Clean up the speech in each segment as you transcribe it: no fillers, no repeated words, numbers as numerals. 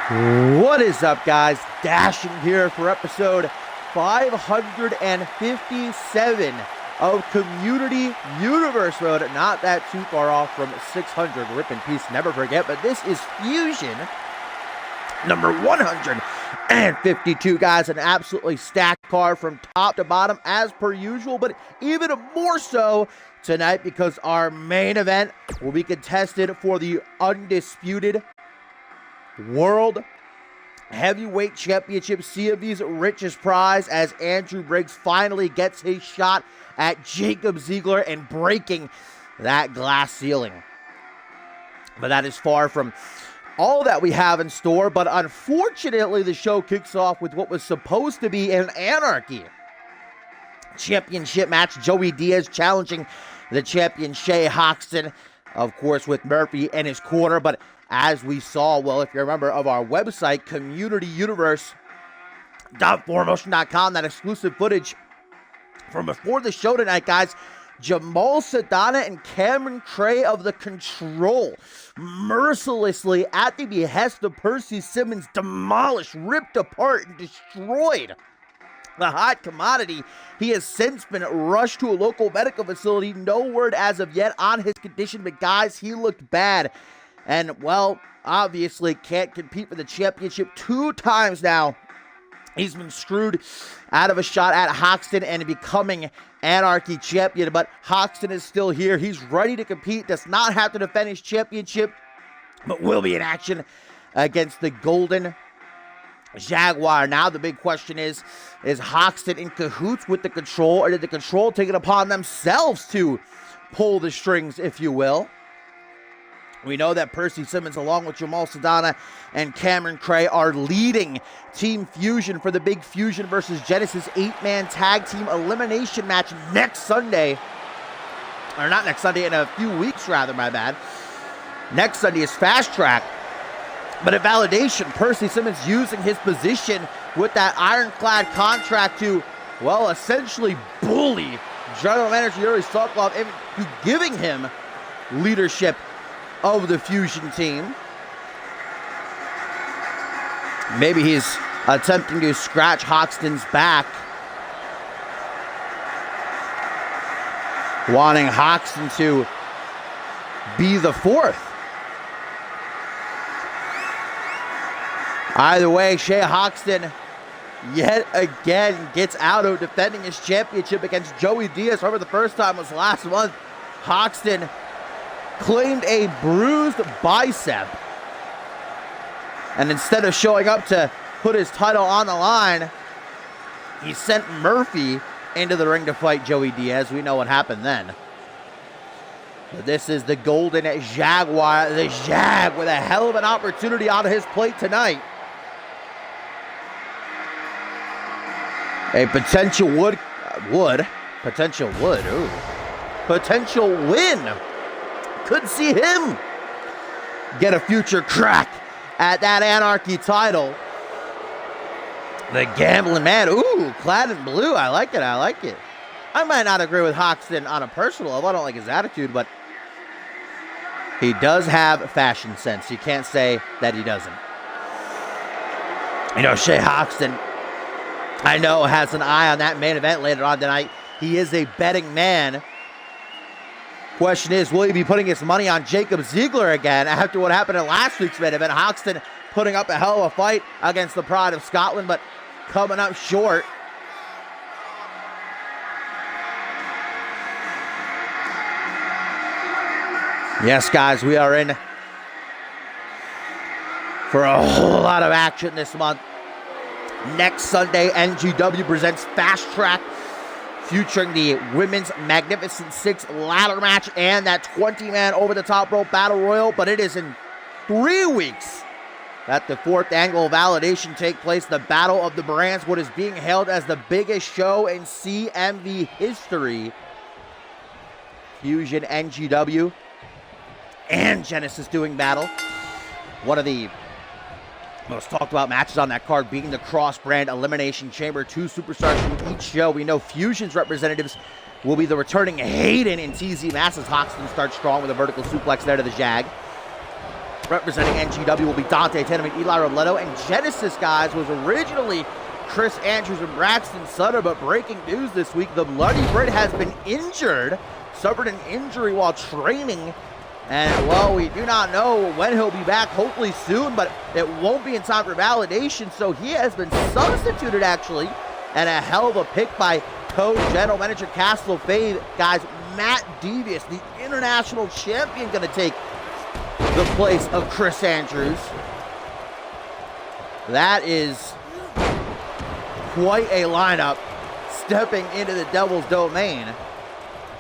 What is up, guys? Dashing here for episode 557 of Community Universe Road. Not that too far off from 600. Rip in peace, never forget. But this is Fusion number 152, guys. An absolutely stacked card from top to bottom as per usual, but even more so tonight because our main event will be contested for the undisputed World Heavyweight Championship, CMV's richest prize, as Andrew Briggs finally gets his shot at Jacob Ziegler and breaking that glass ceiling. But that is far from all that we have in store, but unfortunately the show kicks off with what was supposed to be an Anarchy Championship match. Joey Diaz challenging the champion Shay Hoxton, of course, with Murphy in his corner. But as we saw, well, if you're a member of our website, communityuniverse.4motion.com, that exclusive footage from before the show tonight, guys, Jamal Sedana and Cameron Cray of The Control mercilessly, at the behest of Percy Simmons, demolished, ripped apart, and destroyed the hot commodity. He has since been rushed to a local medical facility. No word as of yet on his condition, but guys, he looked bad. And, well, obviously can't compete for the championship 2 times now. He's been screwed out of a shot at Hoxton and becoming Anarchy champion. But Hoxton is still here. He's ready to compete. Does not have to defend his championship, but will be in action against the Golden Jaguar. Now the big question is Hoxton in cahoots with the Control, or did the Control take it upon themselves to pull the strings, if you will? We know that Percy Simmons, along with Jamal Sedana and Cameron Cray, are leading Team Fusion for the big Fusion versus Genesis 8-man tag team elimination match next Sunday. Or not next Sunday, in a few weeks rather, my bad. Next Sunday is Fast Track. But at Validation, Percy Simmons using his position with that ironclad contract to, well, essentially bully General Manager Yuri Sokolov into giving him leadership of the Fusion team. Maybe he's attempting to scratch Hoxton's back, wanting Hoxton to be the 4th. Either way, Shay Hoxton yet again gets out of defending his championship against Joey Diaz. Remember, the first time was last month. Hoxton claimed a bruised bicep, and instead of showing up to put his title on the line, he sent Murphy into the ring to fight Joey Diaz. We know what happened then. But this is the Golden Jaguar, the Jag, with a hell of an opportunity on his plate tonight. A potential potential win. Could see him get a future crack at that Anarchy title. The Gambling Man, ooh, clad in blue. I like it, I like it. I might not agree with Hoxton on a personal level. I don't like his attitude, but he does have fashion sense. You can't say that he doesn't. You know, Shay Hoxton, I know, has an eye on that main event later on tonight. He is a betting man. Question is, will he be putting his money on Jacob Ziegler again after what happened in last week's main event? Hoxton putting up a hell of a fight against the Pride of Scotland, but coming up short. Yes, guys, we are in for a whole lot of action this month. Next Sunday, NGW presents Fast Track, featuring the Women's Magnificent 6 ladder match and that 20-man over-the-top rope battle royal. But it is in 3 weeks that the 4th annual Validation take place, the Battle of the Brands, what is being hailed as the biggest show in CMV history. Fusion, NGW, and Genesis doing battle. One of the most talked about matches on that card being the cross-brand Elimination Chamber. 2 superstars from each show. We know Fusion's representatives will be the returning Hayden and TZ Mass as Hoxton starts strong with a vertical suplex there to the Jag. Representing NGW will be Dante Tenement, Eli Robledo, and Genesis, guys, was originally Chris Andrews and Braxton Sutter, but breaking news this week, the Bloody Brit has been injured, suffered an injury while training, and, well, we do not know when he'll be back, hopefully soon, but it won't be in time for validation, so he has been substituted, actually, and a hell of a pick by co-general manager Castle Fave. Guys, Matt Devious, the international champion, going to take the place of Chris Andrews. That is quite a lineup stepping into the Devil's domain.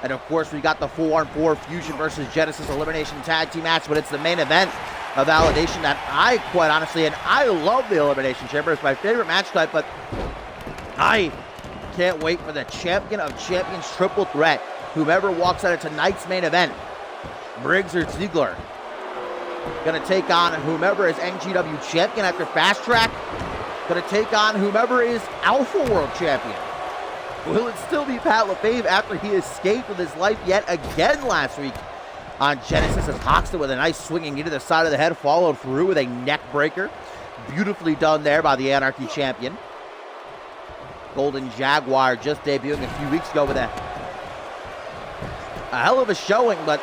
And of course, we got the 4-on-4 Fusion versus Genesis Elimination Tag Team match, but it's the main event of Validation that I quite honestly, and I love the Elimination Chamber. It's my favorite match type, but I can't wait for the Champion of Champions triple threat. Whomever walks out of tonight's main event, Briggs or Ziegler, gonna take on whomever is NGW champion after Fast Track. Gonna take on whomever is Alpha World champion. Will it still be Pat LaFave after he escaped with his life yet again last week on Genesis, as Hoxton with a nice swinging into the side of the head, followed through with a neck breaker. Beautifully done there by the Anarchy champion. Golden Jaguar just debuting a few weeks ago with a hell of a showing, but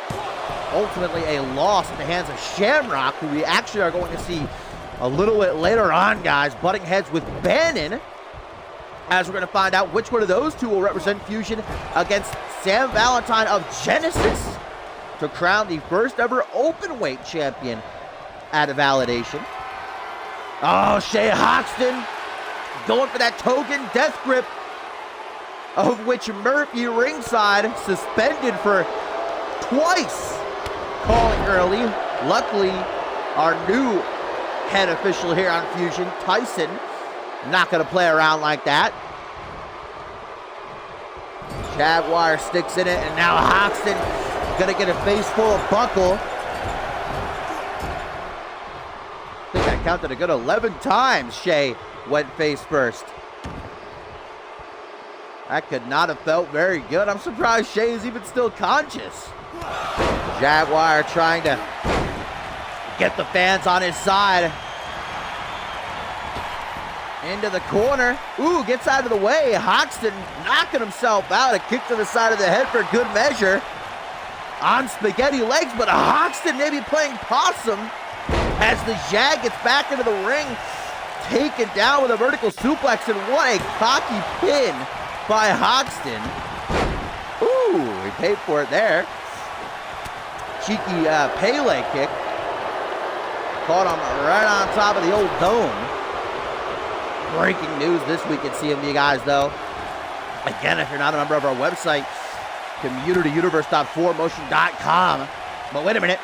ultimately a loss at the hands of Shamrock, who we actually are going to see a little bit later on, guys, butting heads with Bannon, as we're going to find out which one of those two will represent Fusion against Sam Valentine of Genesis to crown the first ever openweight champion at a Validation. Oh, Shay Hoxton going for that token death grip, of which Murphy ringside suspended for twice calling early. Luckily, our new head official here on Fusion, Tyson, not going to play around like that. Jaguar sticks in it, and now Hoxton going to get a face full of buckle. I think I counted a good 11 times Shay went face first. That could not have felt very good. I'm surprised Shay is even still conscious. Jaguar trying to get the fans on his side. Into the corner. Ooh, gets out of the way. Hoxton knocking himself out. A kick to the side of the head for good measure. On spaghetti legs, but Hoxton maybe playing possum as the Jag gets back into the ring. Taken down with a vertical suplex, and what a cocky pin by Hoxton. Ooh, he paid for it there. Cheeky Pele kick. Caught him right on top of the old dome. Breaking news this week at CMV, guys, though. Again, if you're not a member of our website, communityuniverse.4motion.com. But wait a minute.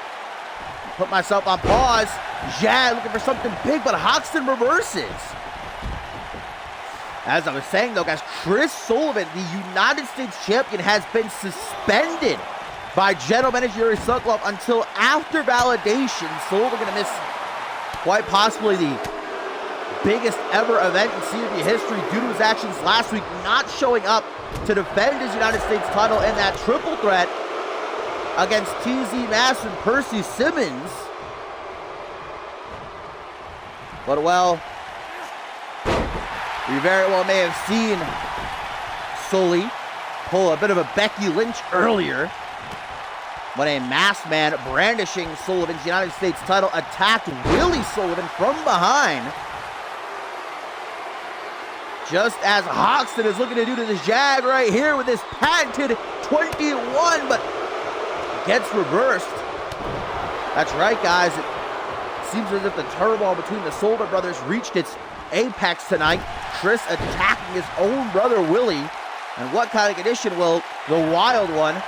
Put myself on pause. Jag looking for something big, but Hoxton reverses. As I was saying, though, guys, Chris Sullivan, the United States champion, has been suspended by General Manager Yuri Sokolov until after Validation. Sullivan going to miss quite possibly the biggest ever event in CMV history due to his actions last week, not showing up to defend his United States title in that triple threat against TZ Mass and Percy Simmons. But, well, we very well may have seen Sully pull a bit of a Becky Lynch earlier when a masked man brandishing Sullivan's United States title attacked Willie Sullivan from behind. Just as Hoxton is looking to do to the Jag right here with this patented 21, but gets reversed. That's right, guys. It seems as if the turmoil between the Sullivan brothers reached its apex tonight. Chris attacking his own brother, Willie. And what kind of condition will the Wild One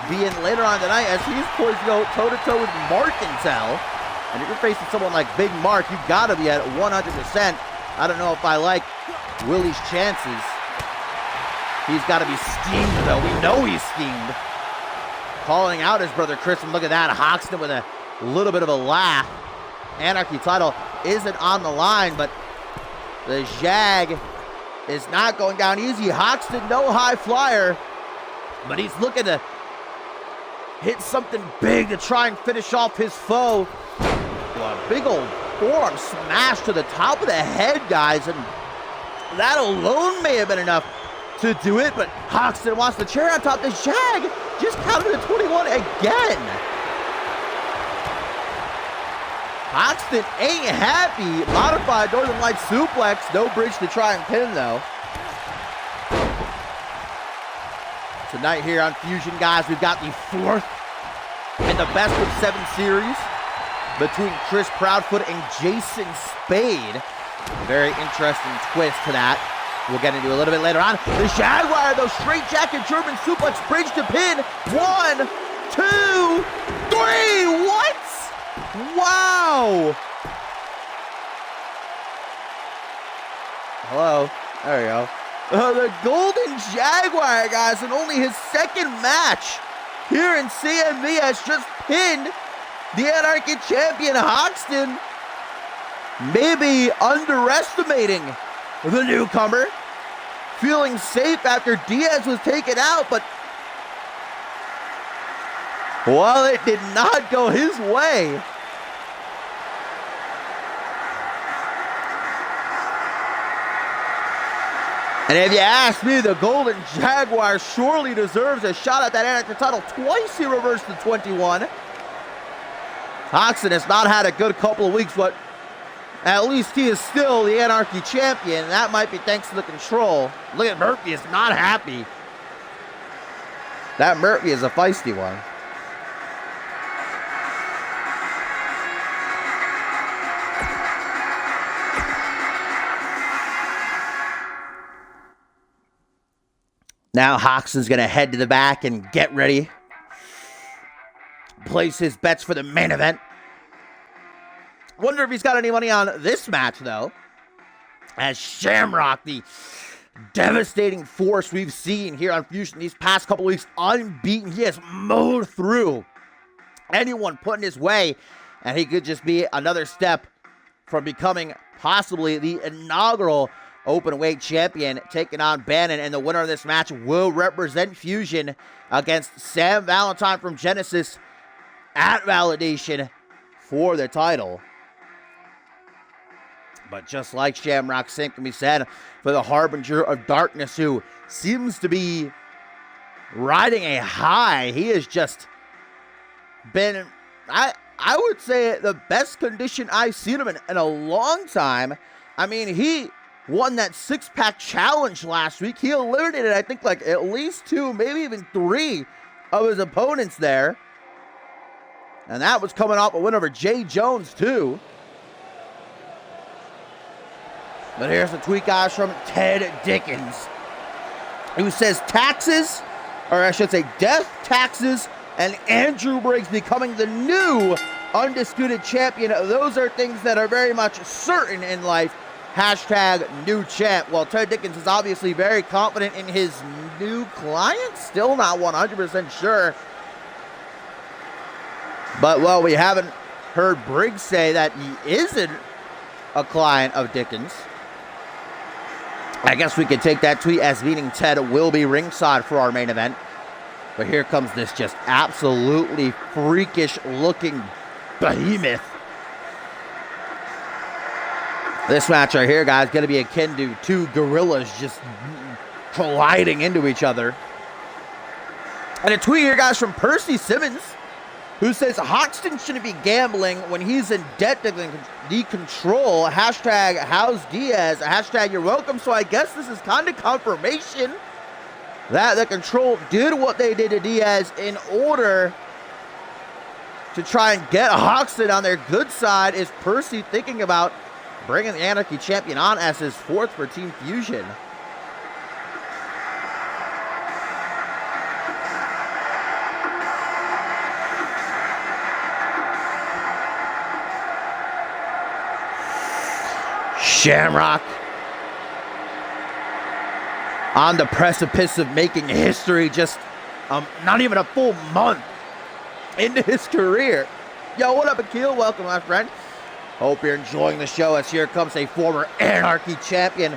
be in later on tonight, as he's poised to go toe-to-toe with Mark Intel. And if you're facing someone like Big Mark, you've got to be at 100%. I don't know if I like Willie's chances. He's got to be steamed, though. We know he's steamed. Calling out his brother Chris, and look at that. Hoxton with a little bit of a laugh. Anarchy title isn't on the line, but the Jag is not going down easy. Hoxton, no high flyer, but he's looking to hit something big to try and finish off his foe. a big old forearm smash to the top of the head, guys, and that alone may have been enough to do it, but Hoxton wants the chair on top. The Jag just counted to 21 again. Hoxton ain't happy. Modified Northern Light suplex. No bridge to try and pin, though. Tonight here on Fusion, guys, we've got the 4th and the best of 7 series between Chris Proudfoot and Jason Spade. Very interesting twist to that. We'll get into a little bit later on. The Jaguar, though, straight jacket, German suplex, bridge to pin. 1, 2, 3. What? Wow. Hello. There we go. The Golden Jaguar, guys, in only his 2nd match here in CMV, has just pinned the Anarchy champion Hoxton. Maybe underestimating the newcomer, feeling safe after Diaz was taken out, but well, it did not go his way. And if you ask me, the Golden Jaguar surely deserves a shot at that Anarchy title. Twice he reversed the 21. Hoxton has not had a good couple of weeks, but at least he is still the Anarchy champion. That might be thanks to the control. Look at Murphy, is not happy. That Murphy is a feisty one. Now Hoxton's going to head to the back and get ready. Place his bets for the main event. Wonder if he's got any money on this match, though. As Shamrock, the devastating force we've seen here on Fusion these past couple weeks, unbeaten. He has mowed through anyone put in his way, and he could just be another step from becoming possibly the inaugural open-weight champion, taking on Bannon, and the winner of this match will represent Fusion against Sam Valentine from Genesis at Validation for the title. But just like Shamrock Singh can be said for the Harbinger of Darkness, who seems to be riding a high. He has just been, I would say, the best condition I've seen him in a long time. I mean, he won that 6-pack challenge last week. He eliminated, I think, like at least 2, maybe even 3 of his opponents there. And that was coming off a win over Jay Jones, too. But here's a tweet, guys, from Ted Dickens, who says taxes, or I should say death, taxes, and Andrew Briggs becoming the new undisputed champion. Those are things that are very much certain in life. Hashtag new champ. Well, Ted Dickens is obviously very confident in his new client. Still not 100% sure. But, well, we haven't heard Briggs say that he isn't a client of Dickens. I guess we could take that tweet as meaning Ted will be ringside for our main event. But here comes this just absolutely freakish looking behemoth. This match right here, guys, going to be akin to 2 gorillas just colliding into each other. And a tweet here, guys, from Percy Simmons, who says Hoxton shouldn't be gambling when he's in debt to the control. Hashtag how's Diaz? Hashtag you're welcome. So I guess this is kind of confirmation that the control did what they did to Diaz in order to try and get Hoxton on their good side. Is Percy thinking about bringing the Anarchy champion on as his 4th for Team Fusion? Shamrock on the precipice of making history, just not even a full month into his career. Yo, what up, Akil? Welcome, my friend. Hope you're enjoying the show, as here comes a former Anarchy champion,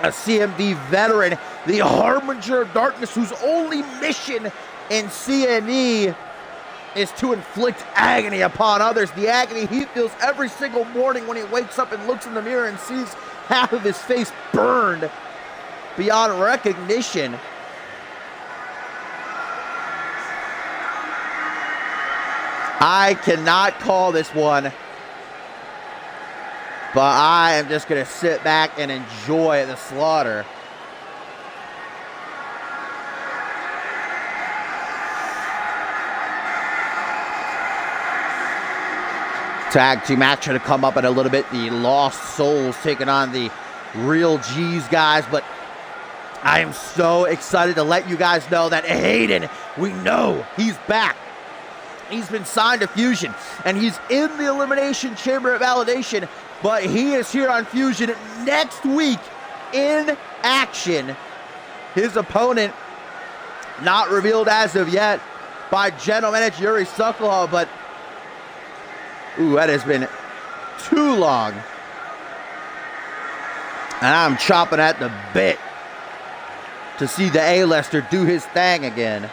a CMV veteran, the Harbinger of Darkness, whose only mission in CMV is to inflict agony upon others. The agony he feels every single morning when he wakes up and looks in the mirror and sees half of his face burned beyond recognition. I cannot call this one, but I am just going to sit back and enjoy the slaughter. Tag team action to come up in a little bit. The Lost Souls taking on the Real G's guys, but I am so excited to let you guys know that Hayden, we know he's back. He's been signed to Fusion, and he's in the Elimination Chamber at Validation, but he is here on Fusion next week in action. His opponent, not revealed as of yet by General Manager Yuri Sokolov, but ooh, that has been too long. And I'm chomping at the bit to see the A-lister do his thing again.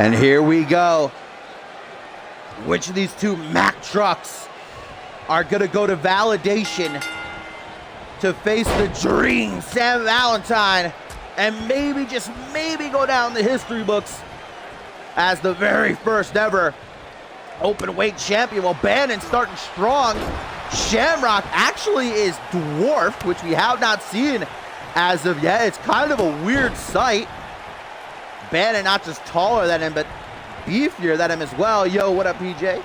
And here we go. Which of these two Mack trucks are going to go to Validation to face the Dream, Sam Valentine, and maybe, just maybe, go down the history books as the very first ever open weight champion? Well, Bannon starting strong. Shamrock actually is dwarfed, which we have not seen as of yet. It's kind of a weird sight. Bannon not just taller than him, but beefier than him as well. Yo, what up, PJ?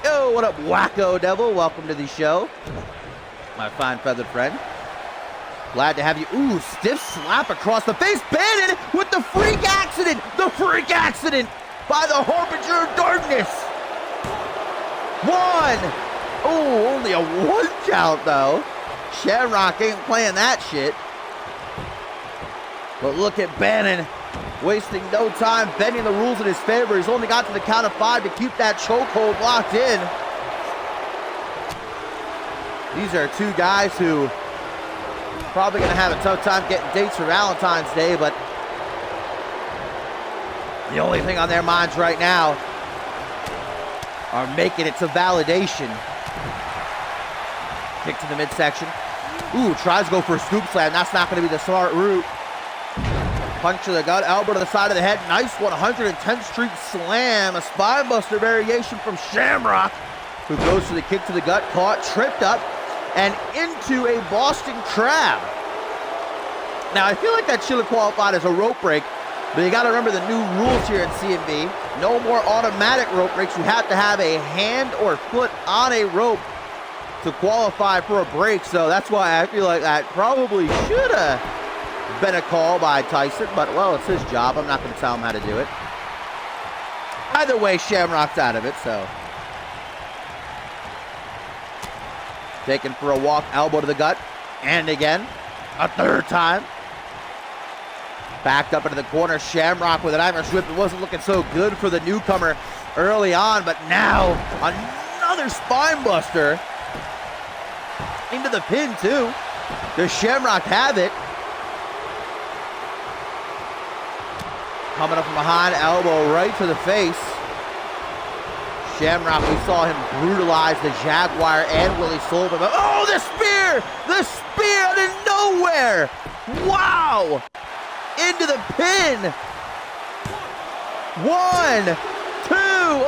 Yo, what up, Wacko Devil? Welcome to the show, my fine feathered friend. Glad to have you. Ooh, stiff slap across the face. Bannon with the freak accident. The freak accident by the Harbinger of Darkness. One. Oh, only a one count, though. Shamrock ain't playing that shit. But look at Bannon, wasting no time, bending the rules in his favor. He's only got to the count of 5 to keep that chokehold locked in. These are two guys who probably going to have a tough time getting dates for Valentine's Day, but the only thing on their minds right now are making it to Validation. Kick to the midsection. Ooh, tries to go for a scoop slam. That's not going to be the smart route. Punch to the gut, elbow to the side of the head. Nice 110th Street slam. A spinebuster variation from Shamrock, who goes for the kick to the gut, caught, tripped up, and into a Boston Crab. Now, I feel like that should have qualified as a rope break, but you got to remember the new rules here in CMV. No more automatic rope breaks. You have to have a hand or foot on a rope to qualify for a break, so that's why I feel like that probably should have been a call by Tyson, but well, it's his job. I'm not going to tell him how to do it. Either way, Shamrock's out of it, so. Taken for a walk, elbow to the gut, and again, a third time. Backed up into the corner, Shamrock with an Irish whip. It wasn't looking so good for the newcomer early on, but now another spine buster into the pin too. Does Shamrock have it? Coming up from behind, elbow right to the face. Shamrock, we saw him brutalize the Jaguar and Willie Sullivan. Oh, the spear! The spear out of nowhere! Wow! Into the pin! 1, 2,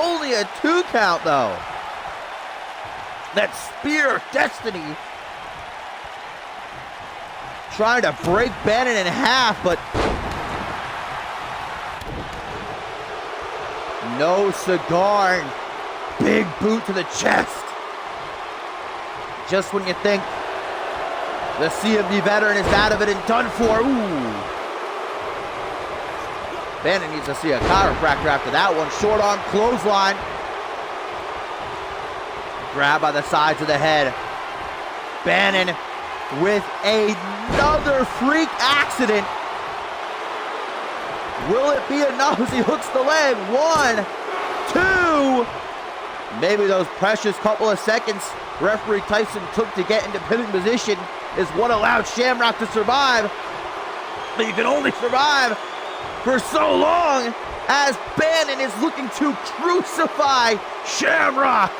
only a 2 count though. That spear of destiny. Trying to break Bannon in half, but no cigar. Big boot to the chest. Just when you think the CMV veteran is out of it and done for. Ooh. Bannon needs to see a chiropractor after that one. Short arm clothesline. Grab by the sides of the head. Bannon with another freak accident. Will it be enough as he hooks the leg? 1, 2. Maybe those precious couple of seconds referee Tyson took to get into pinning position is what allowed Shamrock to survive. But you can only survive for so long as Bannon is looking to crucify Shamrock.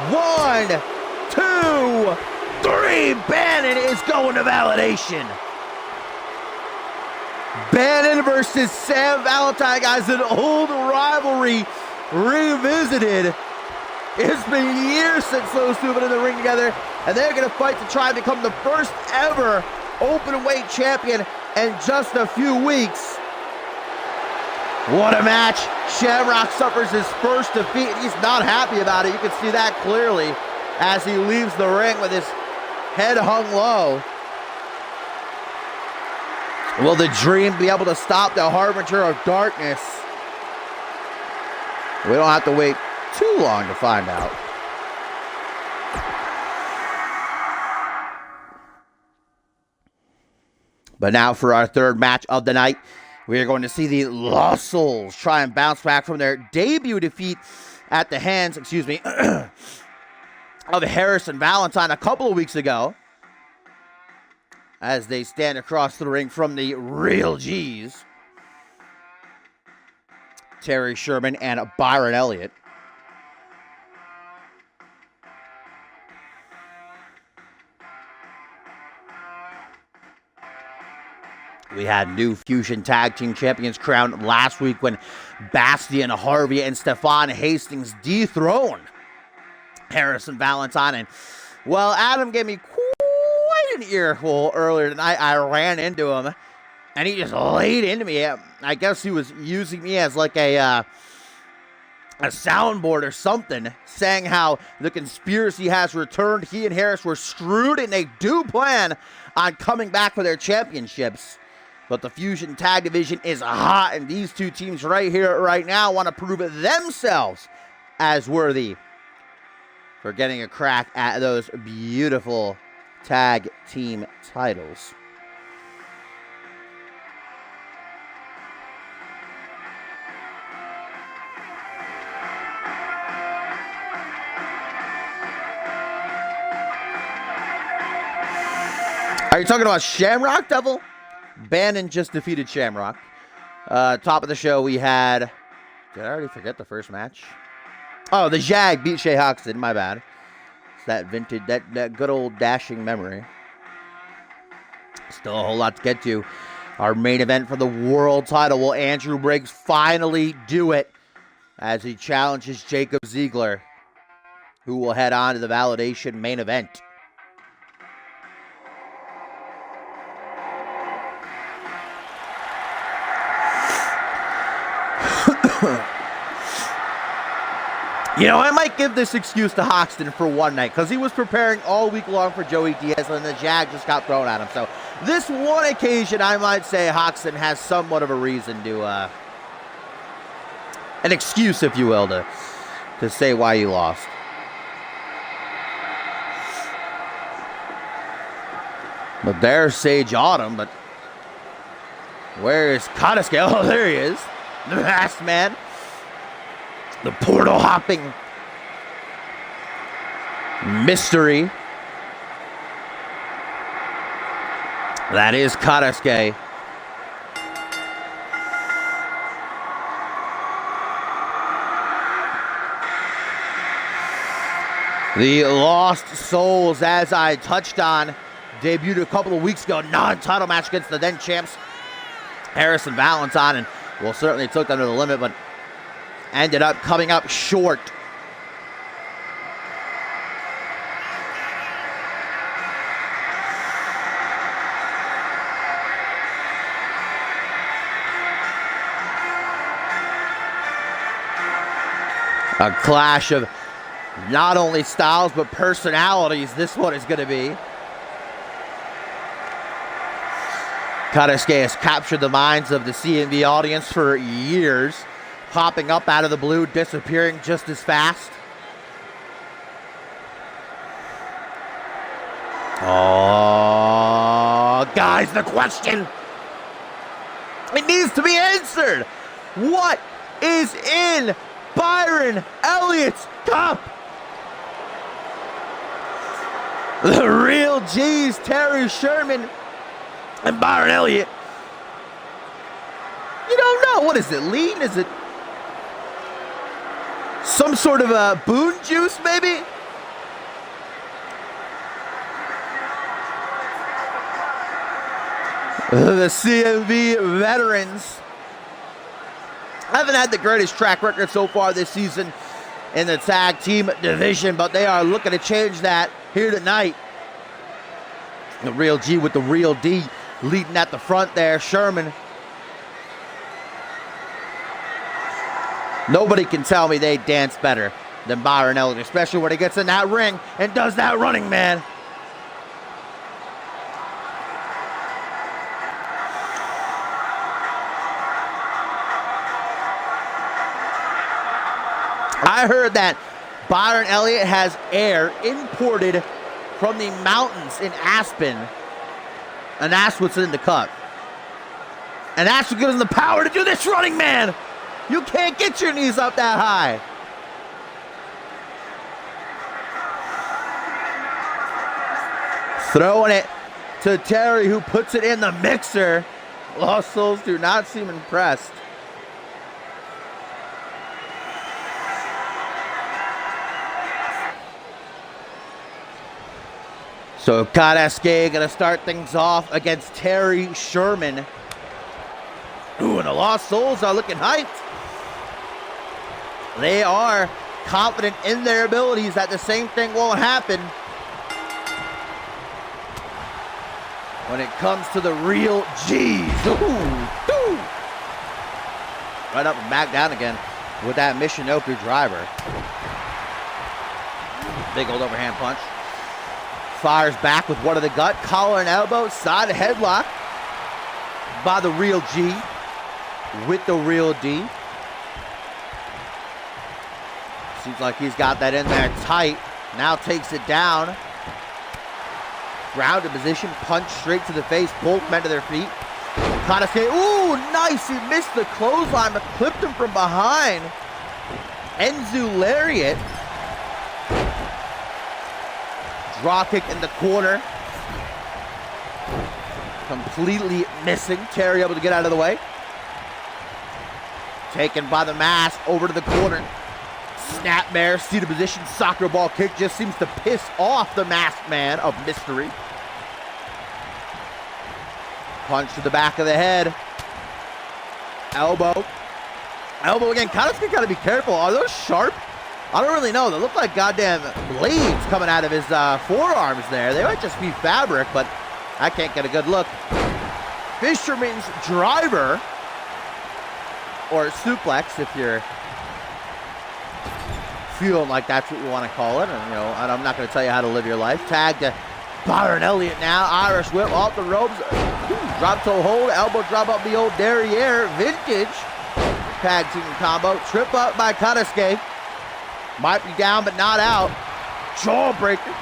1, 2, 3. Bannon is going to validation. Bannon versus Sam Valentine, guys, an old rivalry revisited. It's been years since those two have been in the ring together, and they're going to fight to try and become the first ever open-weight champion in just a few weeks. What a match. Shamrock suffers his first defeat. He's not happy about it. You can see that clearly as he leaves the ring with his head hung low. Will the dream be able to stop the harbinger of darkness? We don't have to wait too long to find out. But now for our third match of the night, we are going to see the Lost Souls try and bounce back from their debut defeat at the hands, of Harrison Valentine a couple of weeks ago, as they stand across the ring from the Real G's, Terry Sherman and Byron Elliott. We had new Fusion Tag Team Champions crowned last week when Bastian Harvey and Stefan Hastings dethroned Harrison Valentine. And, well, Adam gave me quite an earful earlier tonight. I ran into him, and he just laid into me. I guess he was using me as like a soundboard or something, saying how the conspiracy has returned. He and Harris were screwed, and they do plan on coming back for their championships. But the Fusion Tag Division is hot, and these two teams right here, right now, want to prove themselves as worthy for getting a crack at those beautiful tag team titles. Are you talking about Shamrock, Devil? Bannon just defeated Shamrock. Top of the show, we had... Did I already forget the first match? Oh, the Jag beat Shea Hoxton. My bad. It's that vintage, that good old dashing memory. Still a whole lot to get to. Our main event for the world title. Will Andrew Briggs finally do it as he challenges Jacob Ziegler, who will head on to the Validation main event? You know, I might give this excuse to Hoxton for one night, because he was preparing all week long for Joey Diaz, and the Jag just got thrown at him. So this one occasion, I might say Hoxton has somewhat of a reason to, an excuse, if you will, to say why he lost. But there's Sage Autumn, but where is Konosuke? Oh, there he is. The Masked Man. The portal hopping mystery. That is Konosuke. The Lost Souls, as I touched on, debuted a couple of weeks ago. Non-title match against the then champs Harrison Valentine, and well, certainly took them to the limit, but ended up coming up short. A clash of not only styles, but personalities this one is going to be. Konosuke has captured the minds of the CMV audience for years, popping up out of the blue, disappearing just as fast. Oh, guys, the question. It needs to be answered. What is in Byron Elliott's cup? The real G's, Terry Sherman and Byron Elliott. You don't know. What is it? Lean? Is it some sort of a boon juice, maybe? The CMV veterans haven't had the greatest track record so far this season in the tag team division, but they are looking to change that here tonight. The real G with the real D leading at the front there, Sherman. Nobody can tell me they dance better than Byron Elliott, especially when he gets in that ring and does that running man. I heard that Byron Elliott has air imported from the mountains in Aspen, and that's what's in the cup. And that's what gives him the power to do this running man. You can't get your knees up that high. Throwing it to Terry, who puts it in the mixer. Lost Souls do not seem impressed. So Kadaske gonna start things off against Terry Sherman. Ooh, and the Lost Souls are looking hyped. They are confident in their abilities that the same thing won't happen when it comes to the real G's. Ooh. Right up and back down again with that Michinoku driver. Big old overhand punch. Fires back with one of the gut, collar and elbow, side headlock by the real G with the real D. Seems like he's got that in there tight. Now takes it down. Grounded position, punch straight to the face, both men to their feet. Kadaske, ooh, nice, he missed the clothesline, but clipped him from behind. Enzu lariat. Draw kick in the corner. Completely missing. Terry able to get out of the way. Taken by the mask over to the corner. Snapmare, seated position, soccer ball kick just seems to piss off the masked man of mystery. Punch to the back of the head. Elbow. Elbow again. Kadaske gotta be careful. Are those sharp? I don't really know. They look like goddamn blades coming out of his forearms there. They might just be fabric, but I can't get a good look. Fisherman's driver, or suplex if you're feeling like that's what you want to call it. And, you know, I'm not going to tell you how to live your life. Tag to Byron Elliott now. Irish whip off the ropes. Drop toe hold. Elbow drop up the old derriere. Vintage tag team combo. Trip up by Kadaske. Might be down, but not out. Jawbreaker.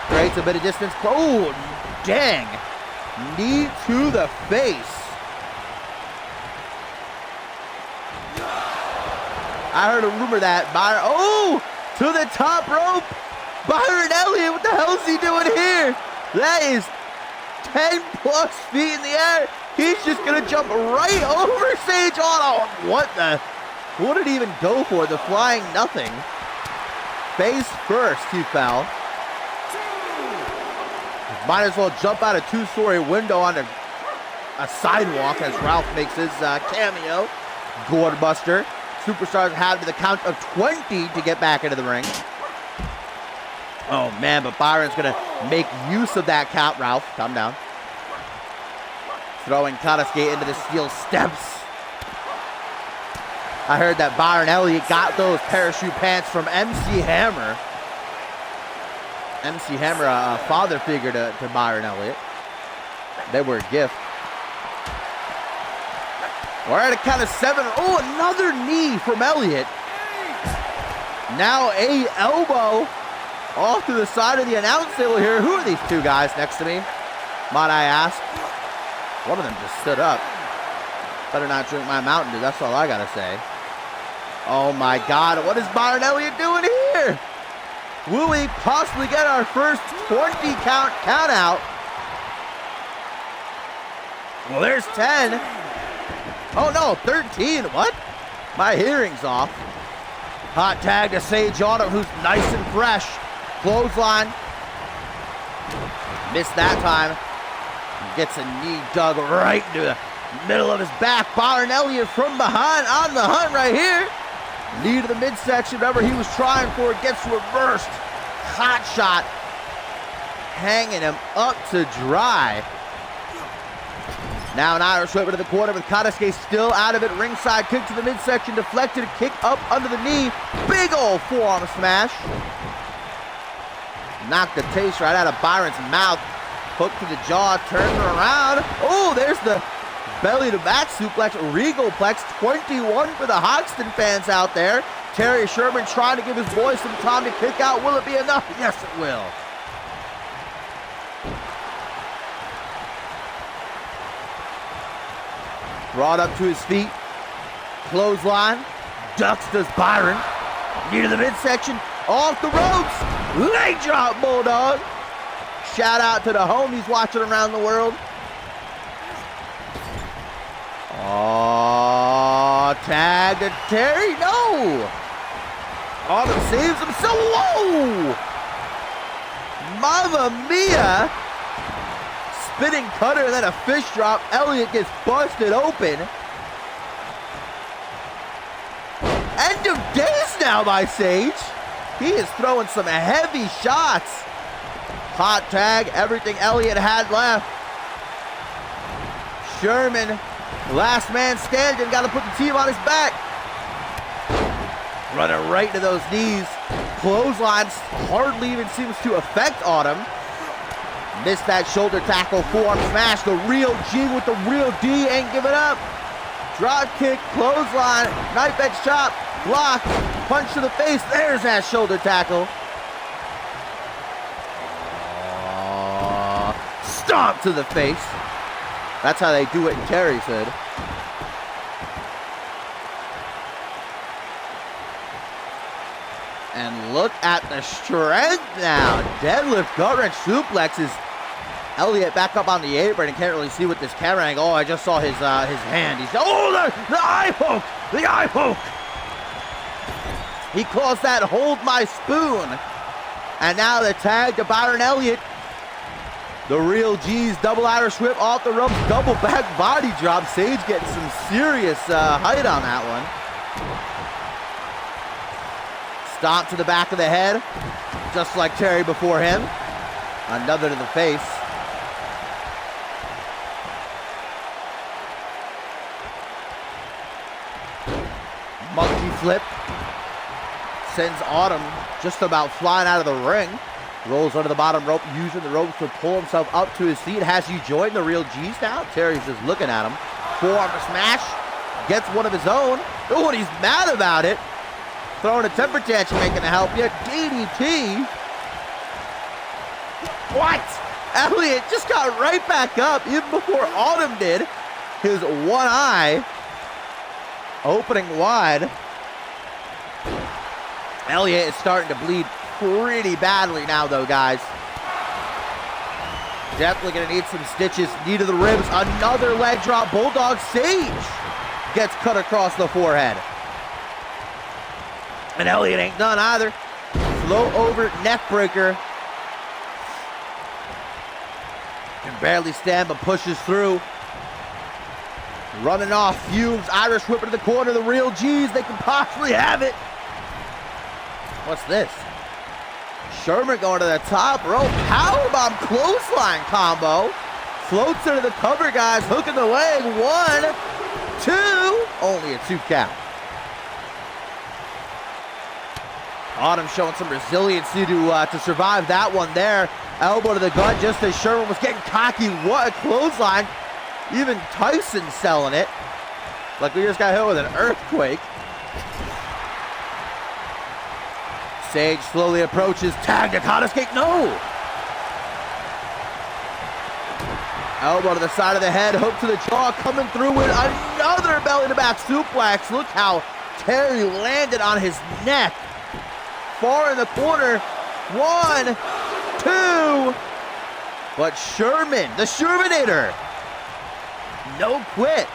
Creates a bit of distance. Oh, dang. Knee to the face. I heard a rumor that Byron... Oh, to the top rope. Byron Elliott, what the hell is he doing here? That is 10 plus feet in the air. He's just going to jump right over Sage Auto. What did he even go for? The flying nothing. Face first, he fell. Might as well jump out a two-story window onto a sidewalk as Ralph makes his cameo. Gourdbuster. Superstars have to the count of 20 to get back into the ring. Oh, man, but Byron's going to make use of that count, Ralph. Calm down. Throwing Kadaske into the steel steps. I heard that Byron Elliott got those parachute pants from MC Hammer. MC Hammer, a father figure to Byron Elliott. They were a gift. We're at a count of 7. Oh, another knee from Elliott. Now a elbow Off to the side of the announce table here. Who are these two guys next to me, might I ask? One of them just stood up. Better not drink my Mountain Dew, that's all I gotta say. Oh my God, what is Byron Elliott doing here? Will we possibly get our first 20 count out? Well, there's 10. Oh no, 13, what? My hearing's off. Hot tag to Sage Autumn, who's nice and fresh. Clothesline. Missed that time. Gets a knee dug right into the middle of his back. Byron Elliott from behind on the hunt right here. Knee to the midsection, whatever he was trying for, it gets reversed. Hot shot. Hanging him up to dry. Now an Irish whip into the corner with Konosuke still out of it. Ringside kick to the midsection, deflected, kick up under the knee. Big old forearm smash. Knocked the taste right out of Byron's mouth. Hook to the jaw, turns her around. Oh, there's the belly to back suplex, Regalplex, 21 for the Hoxton fans out there. Terry Sherman trying to give his boy some time to kick out. Will it be enough? Yes, it will. Brought up to his feet. Clothesline. Ducks does Byron. Near the midsection. Off the ropes. Leg drop, Bulldog. Shout out to the homies watching around the world. Oh, tag to Terry. No. Autumn saves him. So whoa. Mamma mia. Spinning cutter and then a fish drop. Elliott gets busted open. End of days now by Sage. He is throwing some heavy shots. Hot tag, everything Elliott had left. Sherman, last man standing, got to put the team on his back. Running right into those knees. Clotheslines hardly even seems to affect Autumn. Missed that shoulder tackle, forearm smash. The real G with the real D ain't giving up. Drop kick, clothesline, knife edge chop, block, punch to the face. There's that shoulder tackle. Stomp to the face. That's how they do it in Terry's hood. And look at the strength now. Deadlift, gut wrench, suplexes. Elliott back up on the apron and can't really see with this camera angle. Oh, I just saw his hand. He's, oh, the eye poke! The eye poke! He calls that hold my spoon. And now the tag to Byron Elliott. The real G's double Irish whip off the ropes, double back body drop. Sage getting some serious height on that one. Stomp to the back of the head, just like Terry before him. Another to the face. Monkey flip. Sends Autumn just about flying out of the ring. Rolls under the bottom rope, using the ropes to pull himself up to his feet. Has he joined the real G's now? Terry's just looking at him. Forearm smash. Gets one of his own. Oh, and he's mad about it. Throwing a temper tantrum, ain't gonna help you. DDT. What? Elliott just got right back up, even before Autumn did. His one eye opening wide. Elliott is starting to bleed pretty badly now, though, guys. Definitely gonna need some stitches. Knee to the ribs. Another leg drop. Bulldog. Sage gets cut across the forehead. And Elliott ain't done either. Float over neck breaker. Can barely stand, but pushes through. Running off fumes. Irish whip into the corner. The real G's. They can possibly have it. What's this? Sherman going to the top rope. Powerbomb clothesline combo. Floats into the cover, guys. Hooking the leg. 1, 2. Only a 2 count. Autumn showing some resiliency to survive that one there. Elbow to the gut just as Sherman was getting cocky. What a clothesline. Even Tyson selling it. Like we just got hit with an earthquake. Sage slowly approaches. Tag to Kataske. No! Elbow to the side of the head. Hook to the jaw. Coming through with another belly-to-back suplex. Look how Terry landed on his neck. Far in the corner. 1, 2. But Sherman, the Shermanator. No quit.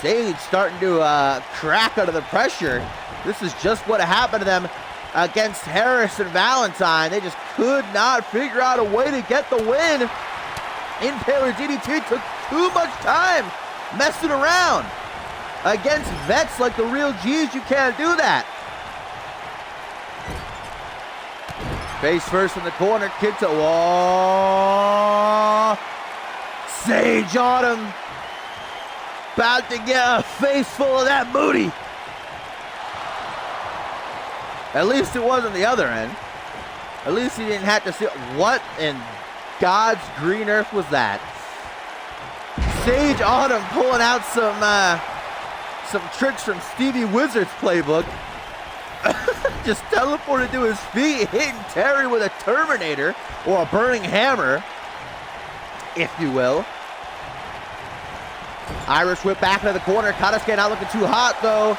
Sage starting to crack under the pressure. This is just what happened to them against Harris and Valentine. They just could not figure out a way to get the win. Impaler DDT took too much time messing around. Against vets like the real G's, you can't do that. Face first in the corner, kick to wall. Sage on him. About to get a face full of that booty. At least it wasn't the other end. At least he didn't have to see. What in God's green earth was that? Sage on him, pulling out some tricks from Stevie Wizard's playbook. Just teleported to his feet, hitting Terry with a Terminator, or a burning hammer, if you will. Irish whip back into the corner. Kataske not looking too hot, though.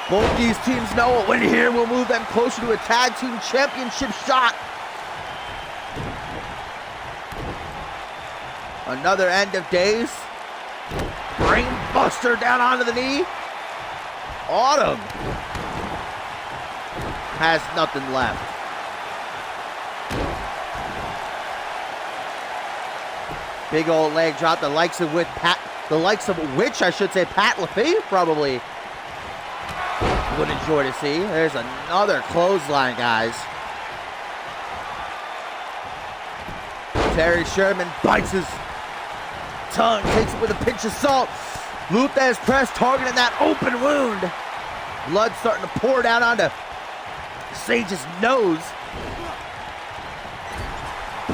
Both these teams know a win here will move them closer to a tag team championship shot. Another end of days. Brain buster down onto the knee. Autumn has nothing left. Big old leg drop, the likes of which Pat LaFave probably would enjoy to see. There's another clothesline, guys. Terry Sherman bites his tongue, takes it with a pinch of salt. Luthez press targeting that open wound. Blood starting to pour down onto Sage's nose.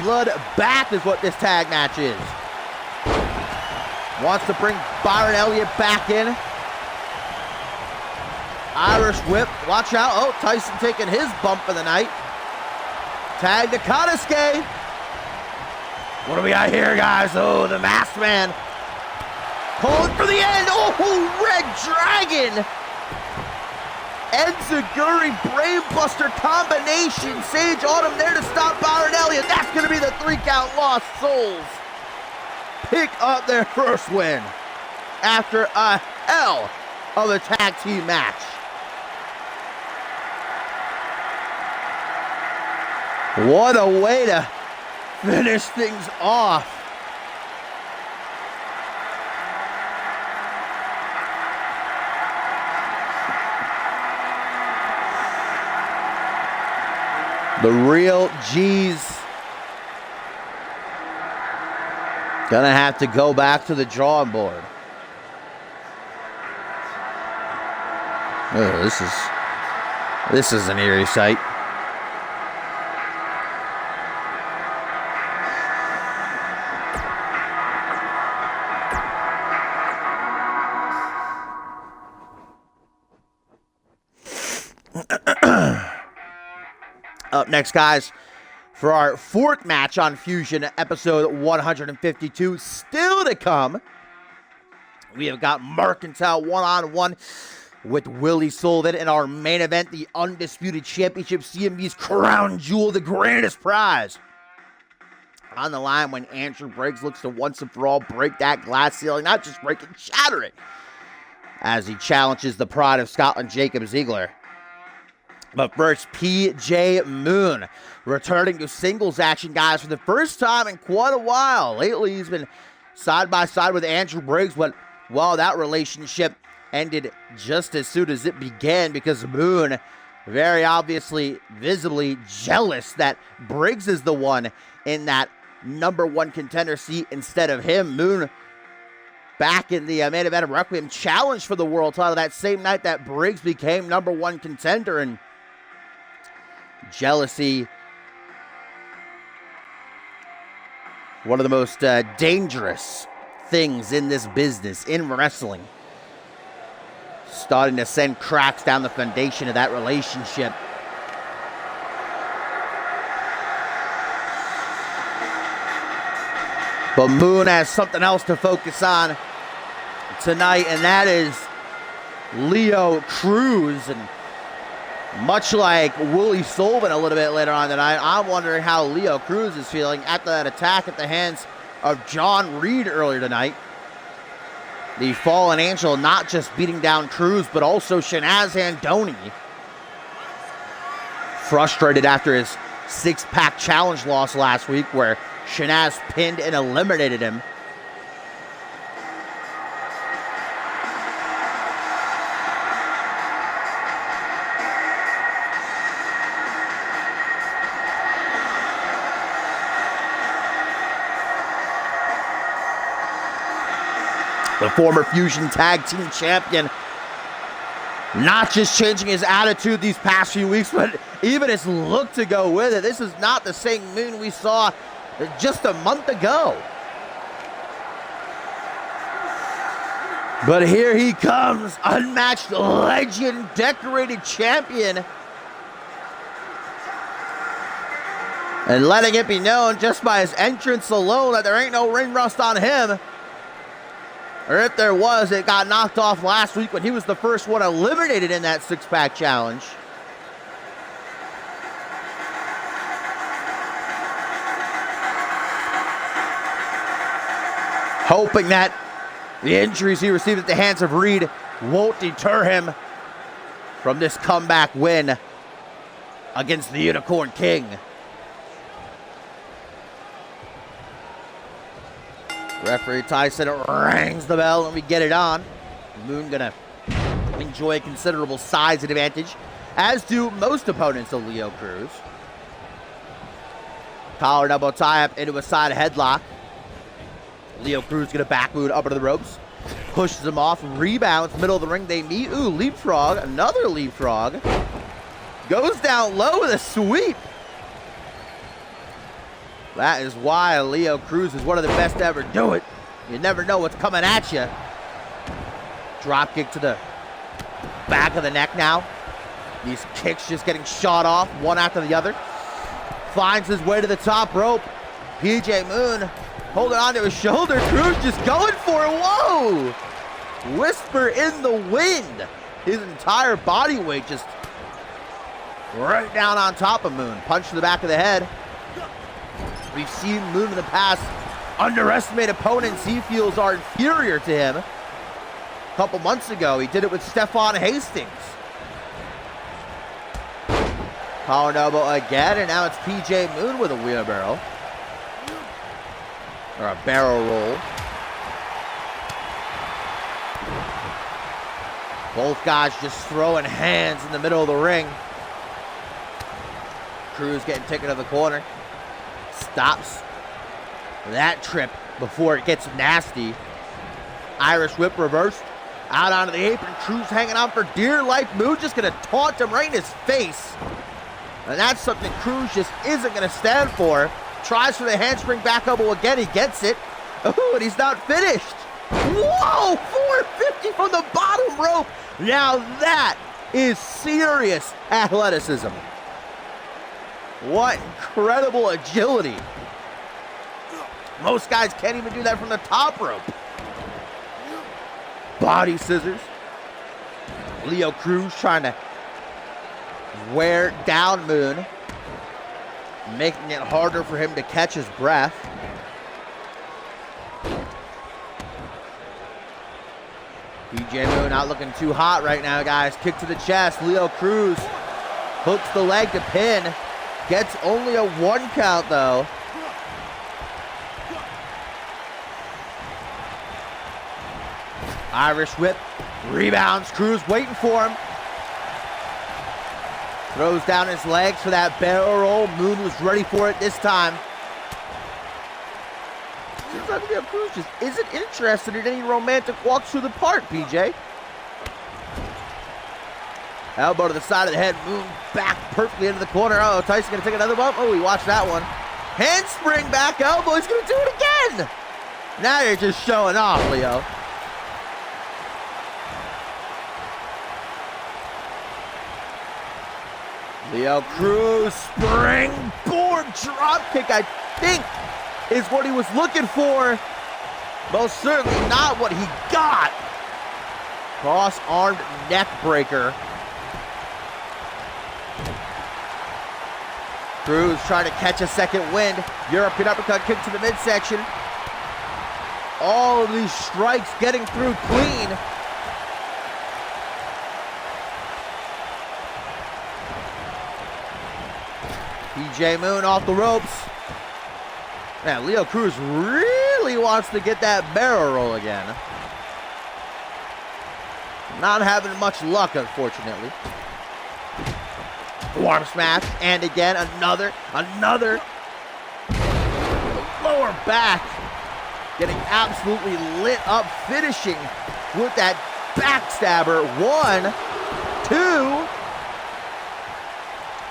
Blood bath is what this tag match is. Wants to bring Byron Elliott back in. Irish whip. Watch out. Oh, Tyson taking his bump of the night. Tag to Kataske. What do we got here, guys? Oh, the masked man. Calling for the end. Oh, Red Dragon. Enziguri brainbuster combination. Sage Autumn there to stop Byron Elliott. That's going to be the 3-count. Lost Souls pick up their first win after a hell of a tag team match. What a way to finish things off. The real G's gonna have to go back to the drawing board. Oh, this is an eerie sight. Up next, guys, for our fourth match on Fusion, episode 152, still to come, we have got Mercantile one-on-one with Willie Sullivan in our main event, the Undisputed Championship, CMV's crown jewel, the grandest prize. On the line when Andrew Briggs looks to once and for all break that glass ceiling, not just break it, shatter it, as he challenges the pride of Scotland, Jacob Ziegler. But first, PJ Moon returning to singles action, guys, for the first time in quite a while. Lately, he's been side by side with Andrew Briggs, but, well, that relationship ended just as soon as it began because Moon, very obviously, visibly jealous that Briggs is the one in that number one contender seat instead of him. Moon back in the main event of Requiem challenge for the world title that same night that Briggs became number one contender, and jealousy, one of the most dangerous things in this business, in wrestling. starting to send cracks down the foundation of that relationship. But Moon has something else to focus on tonight, and that is Leo Cruz. And much like Willie Sullivan a little bit later on tonight, I'm wondering how Leo Cruz is feeling after that attack at the hands of John Reed earlier tonight. The Fallen Angel not just beating down Cruz, but also Shanaz Andoni. Frustrated after his six-pack challenge loss last week, where Shanaz pinned and eliminated him. The former Fusion Tag Team Champion not just changing his attitude these past few weeks, but even his look to go with it. This is not the same Moon we saw just a month ago. But here he comes, unmatched legend, decorated champion. And letting it be known just by his entrance alone that there ain't no ring rust on him. Or if there was, it got knocked off last week when he was the first one eliminated in that six-pack challenge. Hoping that the injuries he received at the hands of Reed won't deter him from this comeback win against the Unicorn King. Referee Tyson rings the bell and we get it on. Moon gonna enjoy considerable size advantage, as do most opponents of Leo Cruz. Collar double tie up into a side headlock. Leo Cruz gonna back Moon up into the ropes. Pushes him off, rebounds, middle of the ring, they meet. Ooh, leapfrog, another leapfrog. Goes down low with a sweep. That is why Leo Cruz is one of the best to ever do it. You never know what's coming at you. Drop kick to the back of the neck now. These kicks just getting shot off, one after the other. Finds his way to the top rope. PJ Moon holding on to his shoulder. Cruz just going for it. Whoa! Whisper in the wind. His entire body weight just right down on top of Moon. Punch to the back of the head. We've seen Moon in the past underestimate opponents he feels are inferior to him. A couple months ago, he did it with Stephon Hastings. Collar and elbow again, and now it's PJ Moon with a wheelbarrow. Or a barrel roll. Both guys just throwing hands in the middle of the ring. Cruz getting taken to the corner. Stops that trip before it gets nasty. Irish whip reversed. Out onto the apron. Cruz hanging on for dear life. Moon just going to taunt him right in his face. And that's something Cruz just isn't going to stand for. Tries for the handspring back elbow again. He gets it. Ooh, and he's not finished. Whoa! 450 from the bottom rope. Now that is serious athleticism. What incredible agility. Most guys can't even do that from the top rope. Body scissors. Leo Cruz trying to wear down Moon, making it harder for him to catch his breath. PJ Moon not looking too hot right now, guys. Kick to the chest. Leo Cruz hooks the leg to pin. Gets only a 1 count, though. Irish whip. Rebounds. Cruz waiting for him. Throws down his legs for that barrel roll. Moon was ready for it this time. Seems like Leo Cruz just isn't interested in any romantic walks through the park, PJ. Elbow to the side of the head. Moon back perfectly into the corner. Oh, Tyson going to take another bump. Oh, he watched that one. Handspring back elbow. He's going to do it again. Now you're just showing off, Leo. Leo Cruz, springboard dropkick, I think, is what he was looking for. Most certainly not what he got. Cross-armed neck breaker. Cruz trying to catch a second wind. European uppercut kick to the midsection. All of these strikes getting through clean. PJ Moon off the ropes. Man, Leo Cruz really wants to get that barrel roll again. Not having much luck, unfortunately. Arm smash, and again, another. Lower back. Getting absolutely lit up, finishing with that backstabber. 1,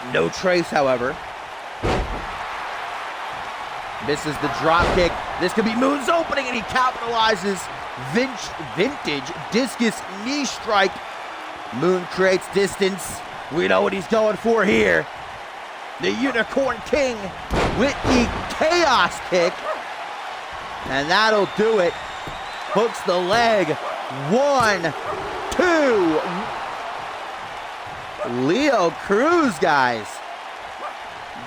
2. No trace, however. Misses the drop kick. This could be Moon's opening, and he capitalizes. Vintage discus knee strike. Moon creates distance. We know what he's going for here. The Unicorn King with the chaos kick. And that'll do it. Hooks the leg. 1, 2. Leo Cruz, guys.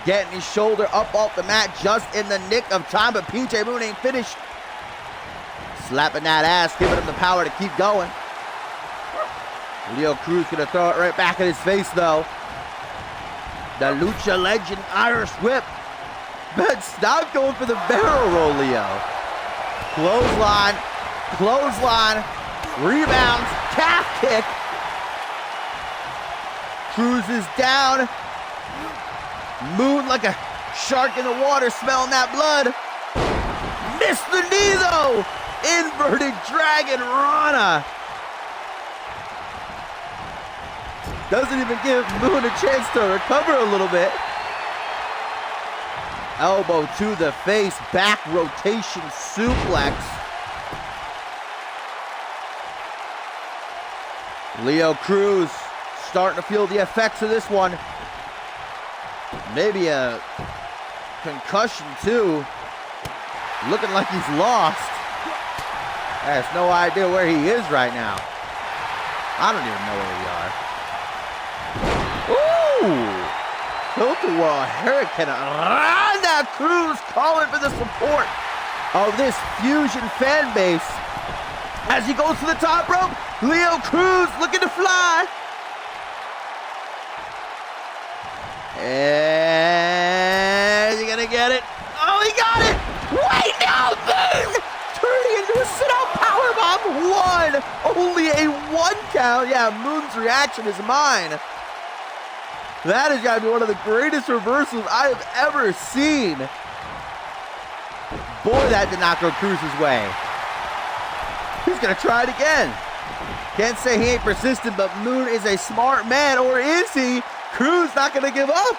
Getting his shoulder up off the mat just in the nick of time, but PJ Moon ain't finished. Slapping that ass, giving him the power to keep going. Leo Cruz gonna throw it right back in his face, though. The Lucha Legend Irish Whip. But stop going for the barrel roll, Leo. Clothesline, rebounds, calf kick. Cruz is down. Moon like a shark in the water, smelling that blood. Missed the knee, though. Inverted Dragon Rana. Doesn't even give Moon a chance to recover a little bit. Elbow to the face, back rotation suplex. Leo Cruz starting to feel the effects of this one. Maybe a concussion too. Looking like he's lost. I have no idea where he is right now. I don't even know where we are. Ooh! Tilt-a-whirl Hurricane. Now Cruz calling for the support of this Fusion fan base. As he goes to the top rope, Leo Cruz looking to fly. And is he gonna get it? Oh, he got it! Wait, now, Moon! Turning into a sit-out powerbomb. 1, only a 1 count. Yeah, Moon's reaction is mine. That has got to be one of the greatest reversals I have ever seen. Boy, that did not go Cruz's way. He's gonna try it again. Can't say he ain't persistent, but Moon is a smart man, or is he? Cruz not gonna give up.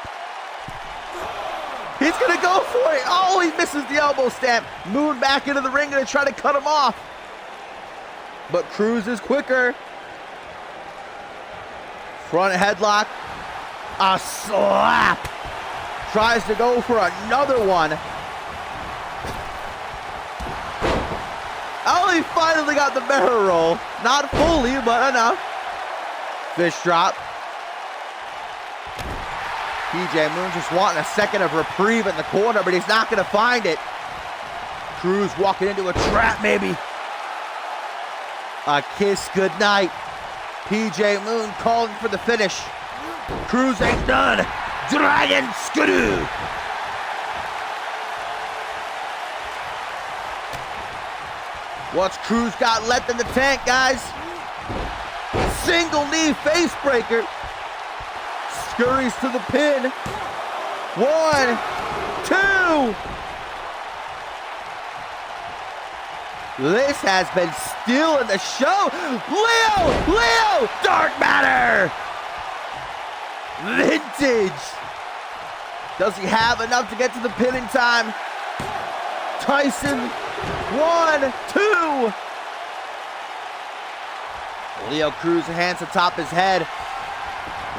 He's gonna go for it. Oh, he misses the elbow stamp. Moon back into the ring, gonna try to cut him off. But Cruz is quicker. Front headlock. A slap. Tries to go for another one. Oh, he finally got the barrel roll. Not fully, but enough. Fish drop. PJ Moon just wanting a second of reprieve in the corner, but he's not going to find it. Cruz walking into a trap, maybe. A kiss goodnight. PJ Moon calling for the finish. Cruz ain't done. Dragon Skidoo. What's Cruz got left in the tank, guys? Single knee face breaker. Scurries to the pin. 1, 2. This has been stealing the show. Leo, dark matter. Vintage. Does he have enough to get to the pin in time? Tyson. 1, 2. Leo Cruz hands atop his head.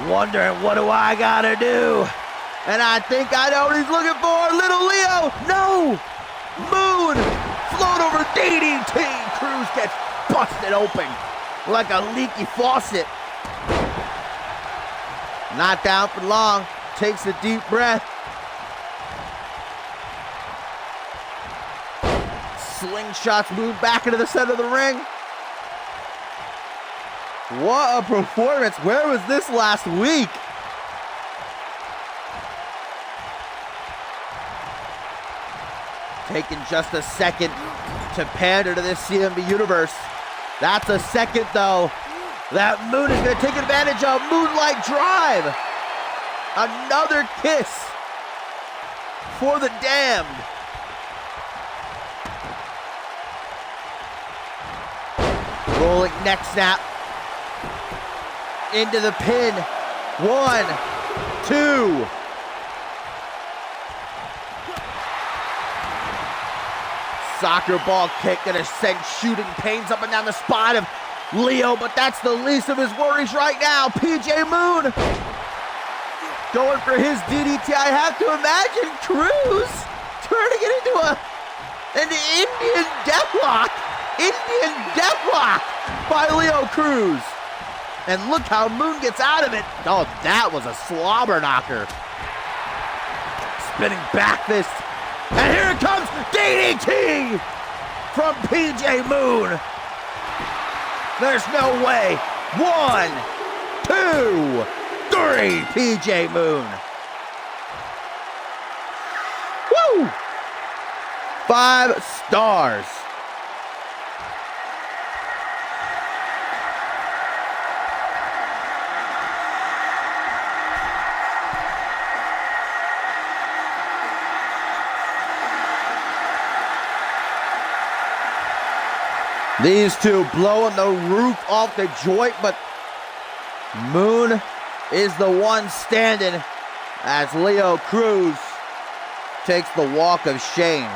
Wondering, what do I gotta do? And I think I know what he's looking for. Little Leo. No. Moon. Float over DDT. Cruz gets busted open like a leaky faucet. Not down for long. Takes a deep breath. Slingshots move back into the center of the ring. What a performance. Where was this last week? Taking just a second to pander to this CMV universe. That's a second, though. That Moon is going to take advantage of. Moonlight Drive. Another kiss for the damned. Rolling neck snap. Into the pin. 1, 2. Soccer ball kick gonna send shooting pains up and down the spine of Leo, but that's the least of his worries right now. PJ Moon going for his DDT. I have to imagine Cruz turning it into an Indian deathlock. Indian deathlock by Leo Cruz. And look how Moon gets out of it. Oh, that was a slobber knocker. Spinning back fist. And here it comes, DDT from PJ Moon. There's no way. 1, 2, 3, PJ Moon. Woo! 5 stars. These two blowing the roof off the joint, but Moon is the one standing as Leo Cruz takes the walk of shame.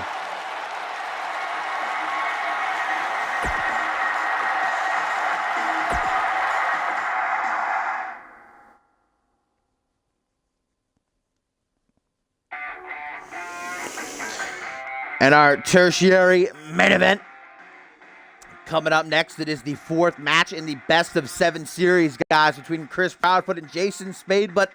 And our tertiary main event. Coming up next, it is the 4th match in the best of 7 series, guys, between Chris Proudfoot and Jason Spade. But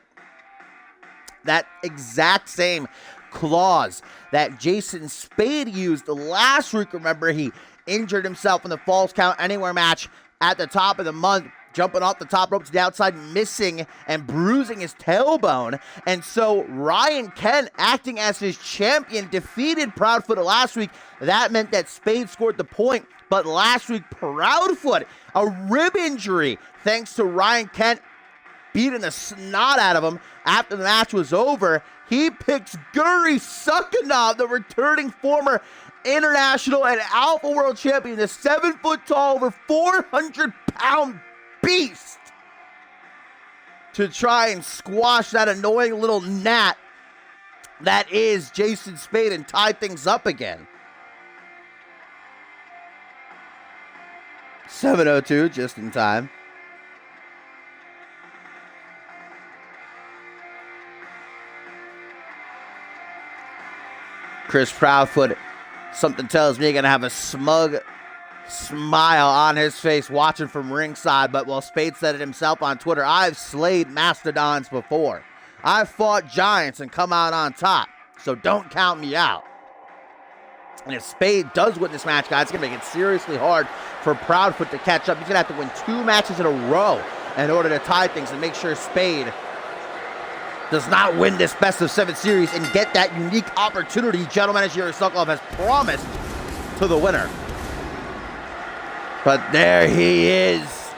that exact same clause that Jason Spade used last week, remember, he injured himself in the Falls Count Anywhere match at the top of the month, jumping off the top rope to the outside, missing and bruising his tailbone. And so Ryan Kent, acting as his champion, defeated Proudfoot last week. That meant that Spade scored the point. But last week, Proudfoot, a rib injury, thanks to Ryan Kent beating the snot out of him after the match was over. He picks Guri Sukanov, the returning former international and Alpha World Champion, the 7-foot-tall, over 400-pound beast, to try and squash that annoying little gnat that is Jason Spade and tie things up again. 7:02, just in time. Chris Proudfoot, something tells me he's going to have a smug smile on his face watching from ringside. But while Spade said it himself on Twitter, I've slayed mastodons before. I've fought giants and come out on top. So don't count me out. And if Spade does win this match, guys, it's going to make it seriously hard for Proudfoot to catch up. He's going to have to win 2 matches in a row in order to tie things and make sure Spade does not win this best of 7 series and get that unique opportunity General Manager Sokolov has promised to the winner. But there he is.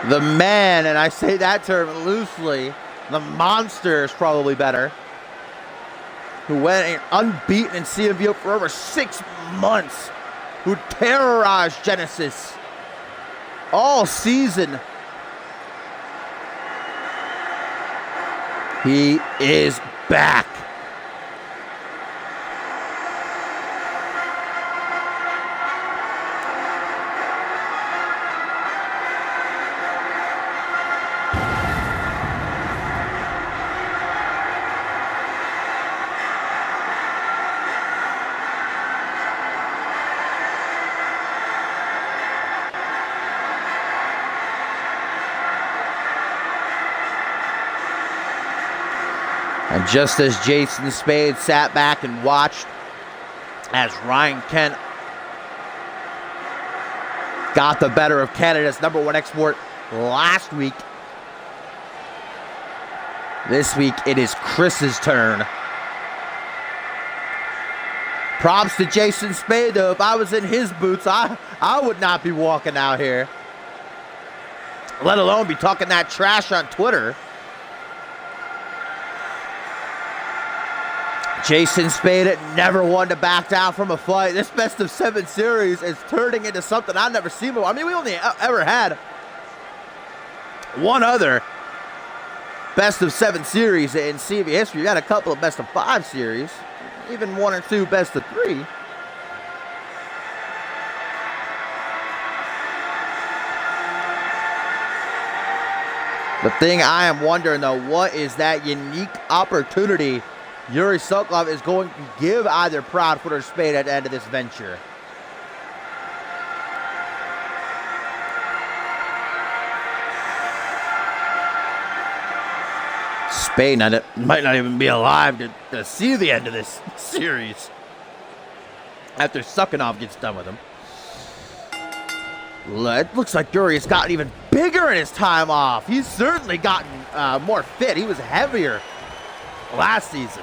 The man, and I say that term loosely, the monster is probably better, who went unbeaten in CMV for over 6 months, who terrorized Genesis all season. He is back. And just as Jason Spade sat back and watched as Ryan Kent got the better of Canada's #1 export last week, this week it is Chris's turn. Props to Jason Spade, though. If I was in his boots, I would not be walking out here, let alone be talking that trash on Twitter. Jason Spade never wanted to back down from a fight. This best of 7 series is turning into something I've never seen before. I mean, we only ever had one other best of 7 series in CMV history. We had a couple of best of 5 series, even 1 or 2 best of 3. The thing I am wondering, though, what is that unique opportunity Yuri Sokolov is going to give either Proudfoot or Spade at the end of this venture? Spade might not even be alive to see the end of this series after Sokolov gets done with him. It looks like Yuri has gotten even bigger in his time off. He's certainly gotten more fit. He was heavier last season.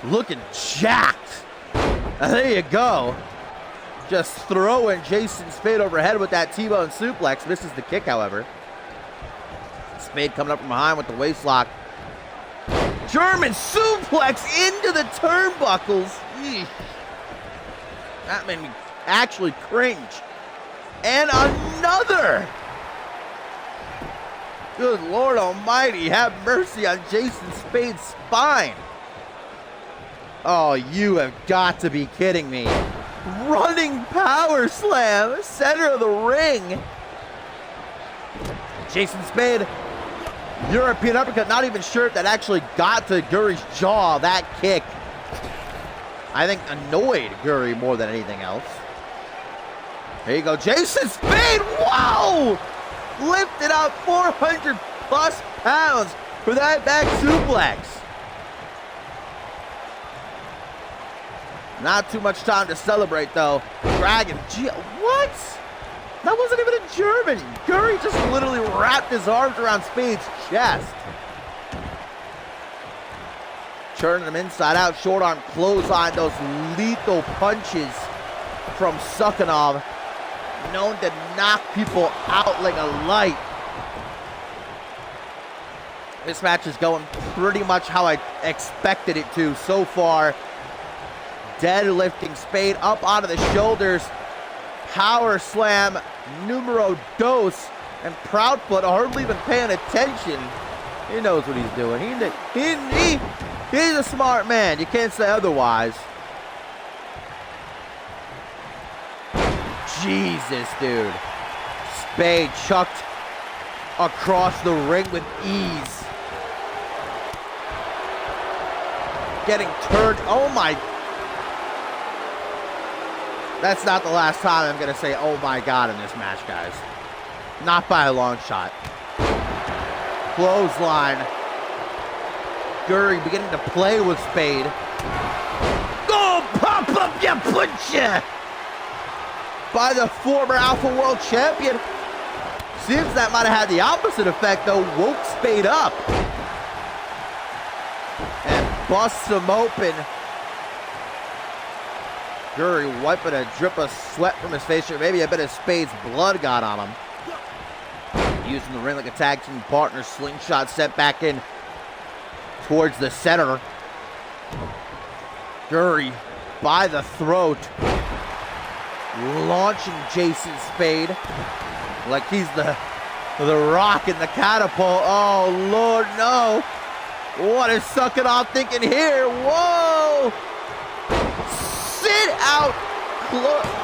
Looking jacked. There you go. Just throwing Jason Spade overhead with that T-bone suplex. Misses the kick, however. Spade coming up from behind with the waist lock. German suplex into the turnbuckles. Eesh. That made me actually cringe. And another. Good Lord Almighty, have mercy on Jason Spade's spine. Oh, you have got to be kidding me. Running power slam, center of the ring. Jason Spade, European uppercut, not even sure if that actually got to Guri's jaw. That kick, I think, annoyed Guri more than anything else. There you go, Jason Spade, wow! Lifted up 400 plus pounds for that back suplex. Not too much time to celebrate, though. Dragon, what? That wasn't even a German. Guri just literally wrapped his arms around Spade's chest. Turning him inside out, short arm clothesline, those lethal punches from Sokolov, known to knock people out like a light. This match is going pretty much how I expected it to so far. Deadlifting Spade up onto the shoulders. Power slam, numero dos. And Proudfoot hardly even paying attention. He knows what he's doing. He's a smart man. You can't say otherwise. Jesus, dude. Spade chucked across the ring with ease. Getting turned. Oh my. That's not the last time I'm going to say, oh my God, in this match, guys. Not by a long shot. Clothesline. Guri beginning to play with Spade. Go, pop up, you butcher! By the former Alpha World Champion. Seems that might have had the opposite effect, though. Woke Spade up. And busts him open. Guri wiping a drip of sweat from his face, or maybe a bit of Spade's blood got on him. Using the ring like a tag team partner. Slingshot set back in towards the center. Guri by the throat. Launching Jason Spade like he's the Rock in the catapult. Oh, Lord, no. What is Sokolov thinking here? Whoa! Sit out,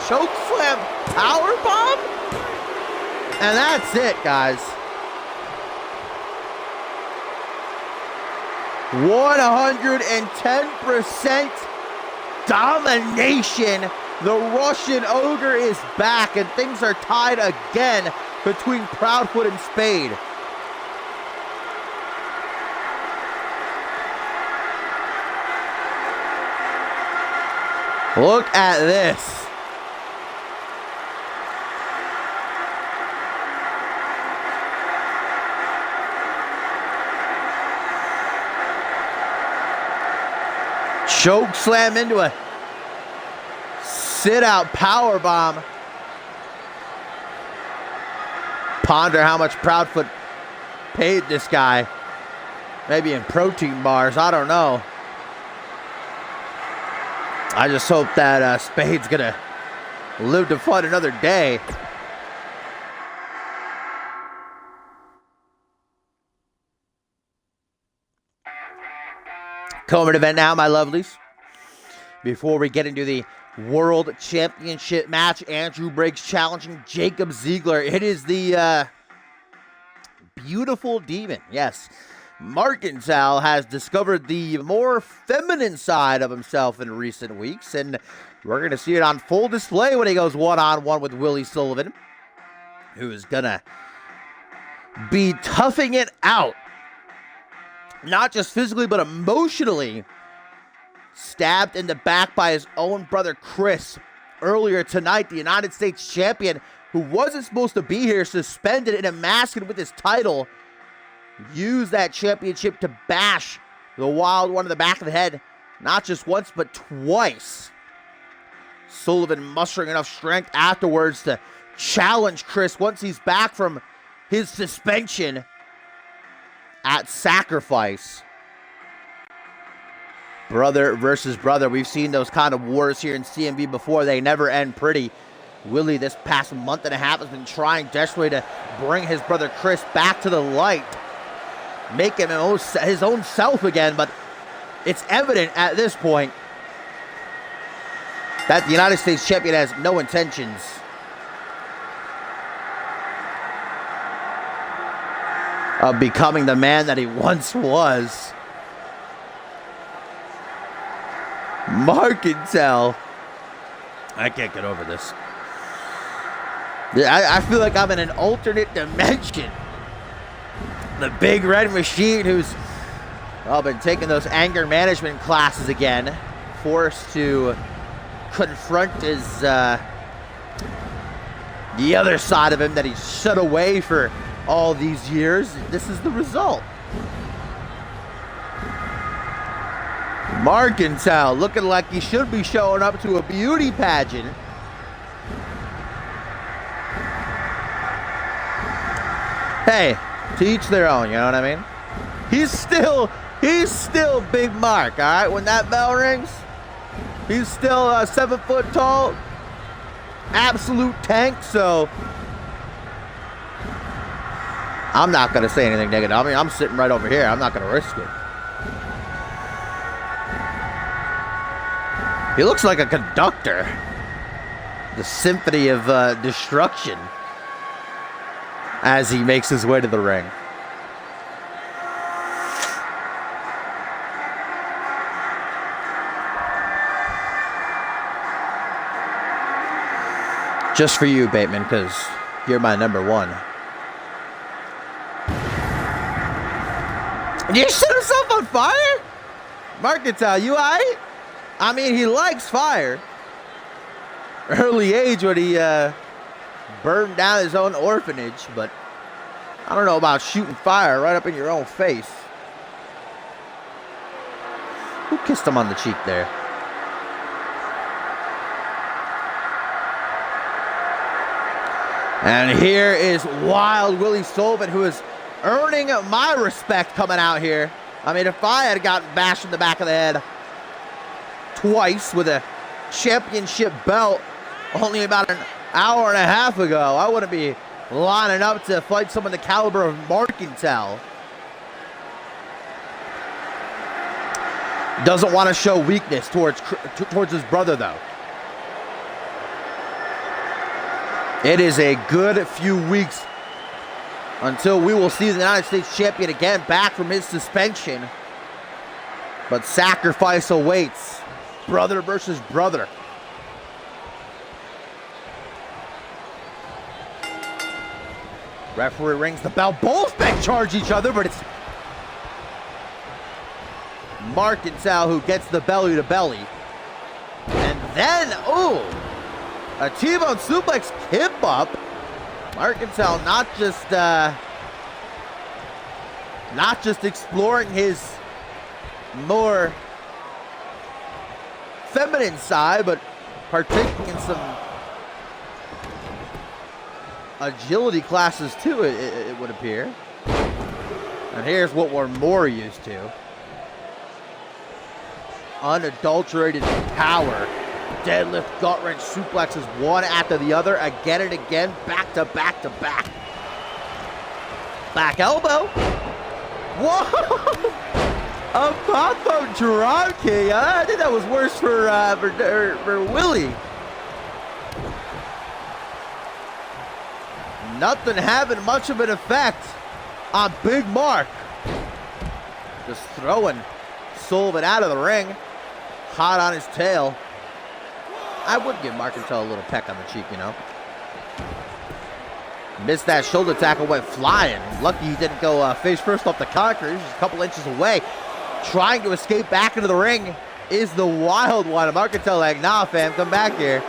choke slam, power bomb, and that's it, guys. 110% domination. The Russian Ogre is back, and things are tied again between Proudfoot and Spade. Look at this. Choke slam into a sit-out power bomb. Ponder how much Proudfoot paid this guy. Maybe in protein bars, I don't know. I just hope that Spade's gonna live to fight another day. Co-main event now, my lovelies. Before we get into the World Championship match, Andrew Briggs challenging Jacob Ziegler. It is the beautiful demon. Yes, Markenthal has discovered the more feminine side of himself in recent weeks, and we're going to see it on full display when he goes one-on-one with Willie Sullivan, who is going to be toughing it out. Not just physically, but emotionally. Stabbed in the back by his own brother Chris earlier tonight. The United States champion, who wasn't supposed to be here, suspended and emasculated with his title, used that championship to bash the Wild One in the back of the head, not just once, but twice. Sullivan mustering enough strength afterwards to challenge Chris once he's back from his suspension at Sacrifice. Brother versus brother. We've seen those kind of wars here in CMV before. They never end pretty. Willie, this past month and a half, has been trying desperately to bring his brother Chris back to the light, make him his own self again, but it's evident at this point that the United States champion has no intentions of becoming the man that he once was. Markenthal. I can't get over this. I feel like I'm in an alternate dimension. The big red machine who's been taking those anger management classes again, forced to confront his the other side of him that he's shut away for all these years. This is the result. Markenthal looking like he should be showing up to a beauty pageant. Hey, to each their own, you know what I mean? He's still Big Mark, all right? When that bell rings, he's still 7 foot tall, absolute tank. So I'm not gonna say anything negative. I mean, I'm sitting right over here. I'm not gonna risk it. He looks like a conductor. The symphony of destruction as he makes his way to the ring. Just for you, Bateman, because you're my number one. You set himself on fire? Markenthal, you alright? I mean, he likes fire. Early age when he burned down his own orphanage, but I don't know about shooting fire right up in your own face. Who kissed him on the cheek there? And here is Wild Willie Sullivan, who is earning my respect coming out here. I mean, if I had gotten bashed in the back of the head twice with a championship belt only about an hour and a half ago, I wouldn't be lining up to fight someone the caliber of Markenthal. Doesn't want to show weakness towards his brother, though. It is a good few weeks until we will see the United States champion again back from his suspension. But Sacrifice awaits. Brother versus brother. Referee rings the bell. Both men charge each other, but it's Markenthal who gets the belly to belly. And Then, ooh, a T-bone suplex kip up. Marcantel not just exploring his more feminine side, but partaking in some agility classes too, it would appear. And here's what we're more used to. Unadulterated power. Deadlift, gut wrench, suplexes one after the other, again and again, back to back to back. Back elbow. Whoa! A pop-up drop kick. I think that was worse for Willie. Nothing having much of an effect on Big Mark. Just throwing Sullivan out of the ring. Hot on his tail. I would give Marcantel a little peck on the cheek, you know. Missed that shoulder tackle, went flying. Lucky he didn't go face first off the concrete. He was just a couple inches away. Trying to escape back into the ring is the wild one. Marcantel like, nah, fam, come back here.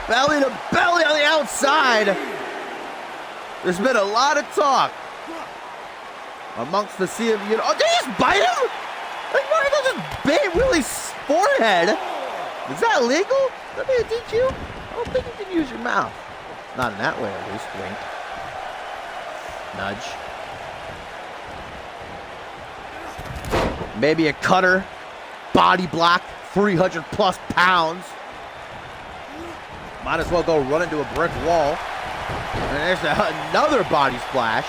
Belly to belly on the outside. There's been a lot of talk amongst the CMV. Oh, did he just bite him? Like, Marcantel just bit Willie's forehead. Is that legal? Let me teach you. I don't think you can use your mouth. Not in that way, at least. Wink. Nudge. Maybe a cutter. Body block. 300 plus pounds. Might as well go run into a brick wall. And there's another body splash.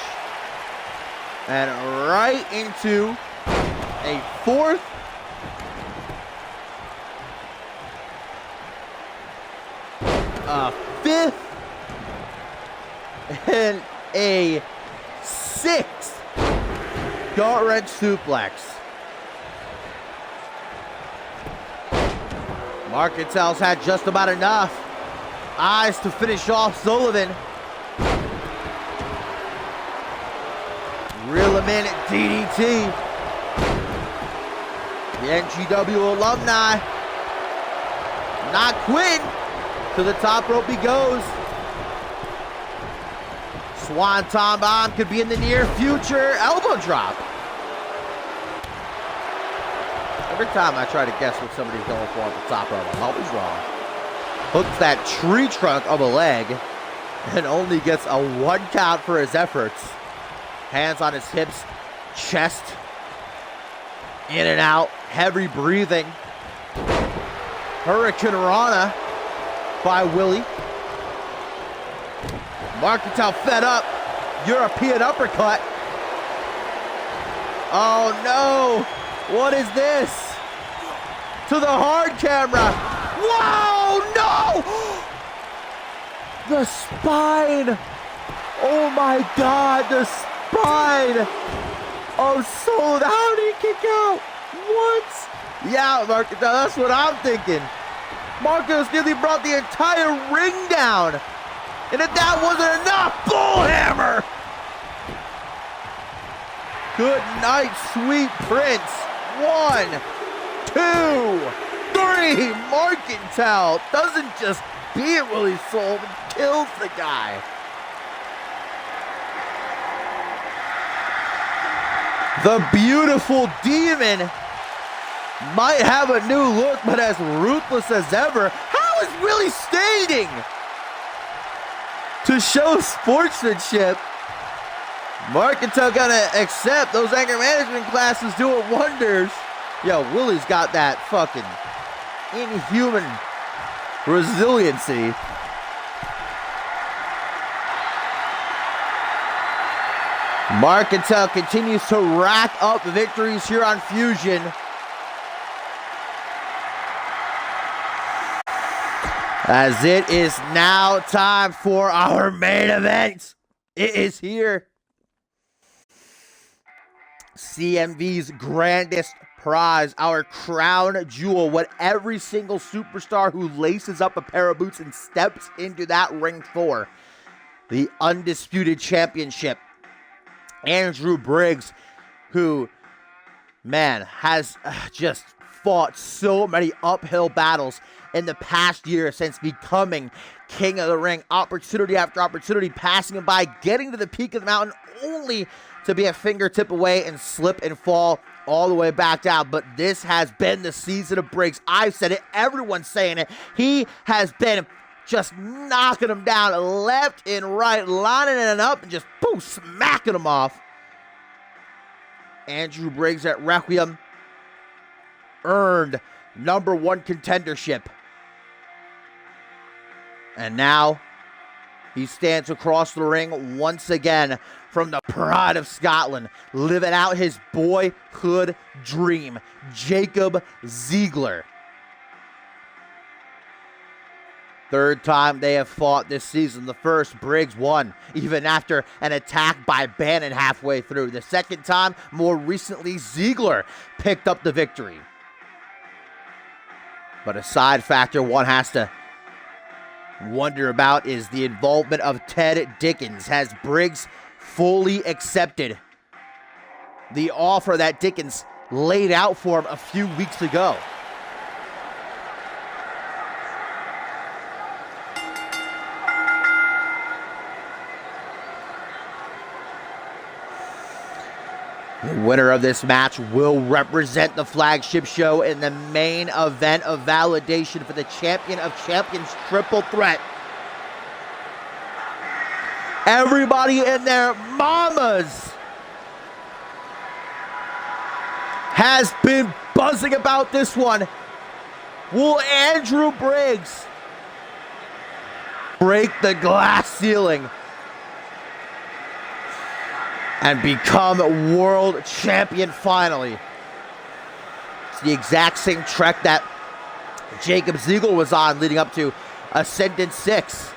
And right into a fourth. A fifth. And a sixth gut wrench suplex. Marcantel's had just about enough. Eyes to finish off Sullivan. Reel him in at DDT. The NGW alumni not quitting. To the top rope he goes. Swanton bomb could be in the near future. Elbow drop. Every time I try to guess what somebody's going for at the top rope, I'm always wrong. Hooks that tree trunk of a leg and only gets a 1 count for his efforts. Hands on his hips, chest, in and out, heavy breathing. Hurricane Rana by Willie. Marcantel fed up. European uppercut. Oh no! What is this? To the hard camera. Whoa! No! The spine. Oh my God! The spine of Sullivan. How did he kick out? What? Yeah, Marcantel. That's what I'm thinking. Marcos nearly brought the entire ring down. And if that wasn't enough, bullhammer! Good night, sweet prince. 1, 2, 3. Marcantel doesn't just beat Willie Sullivan, kills the guy. The beautiful demon might have a new look, but as ruthless as ever. How is Willie standing? To show sportsmanship, Marcantel gonna accept those anger management classes doing wonders. Yo, Willie's got that fucking inhuman resiliency. Marcantel continues to rack up victories here on Fusion. As it is now time for our main event. It is here. CMV's grandest prize, our crown jewel, what every single superstar who laces up a pair of boots and steps into that ring for. The undisputed championship. Andrew Briggs, who, man, has just fought so many uphill battles in the past year since becoming King of the Ring. Opportunity after opportunity passing him by, getting to the peak of the mountain only to be a fingertip away and slip and fall all the way back down. But this has been the season of Briggs. I've said it. Everyone's saying it. He has been just knocking him down left and right, lining it up and just boom, smacking him off. Andrew Briggs at Requiem earned #1 contendership. And now he stands across the ring once again from the pride of Scotland, living out his boyhood dream, Jacob Ziegler. Third time they have fought this season. The first, Briggs won, even after an attack by Bannon halfway through. The second time, more recently, Ziegler picked up the victory. But a side factor one has to wonder about is the involvement of Ted Dickens. Has Briggs fully accepted the offer that Dickens laid out for him a few weeks ago? The winner of this match will represent the flagship show in the main event of validation for the Champion of Champions triple threat. Everybody and their mamas has been buzzing about this one. Will Andrew Briggs break the glass ceiling and become world champion finally? It's the exact same trek that Jacob Ziegler was on leading up to Ascendant 6.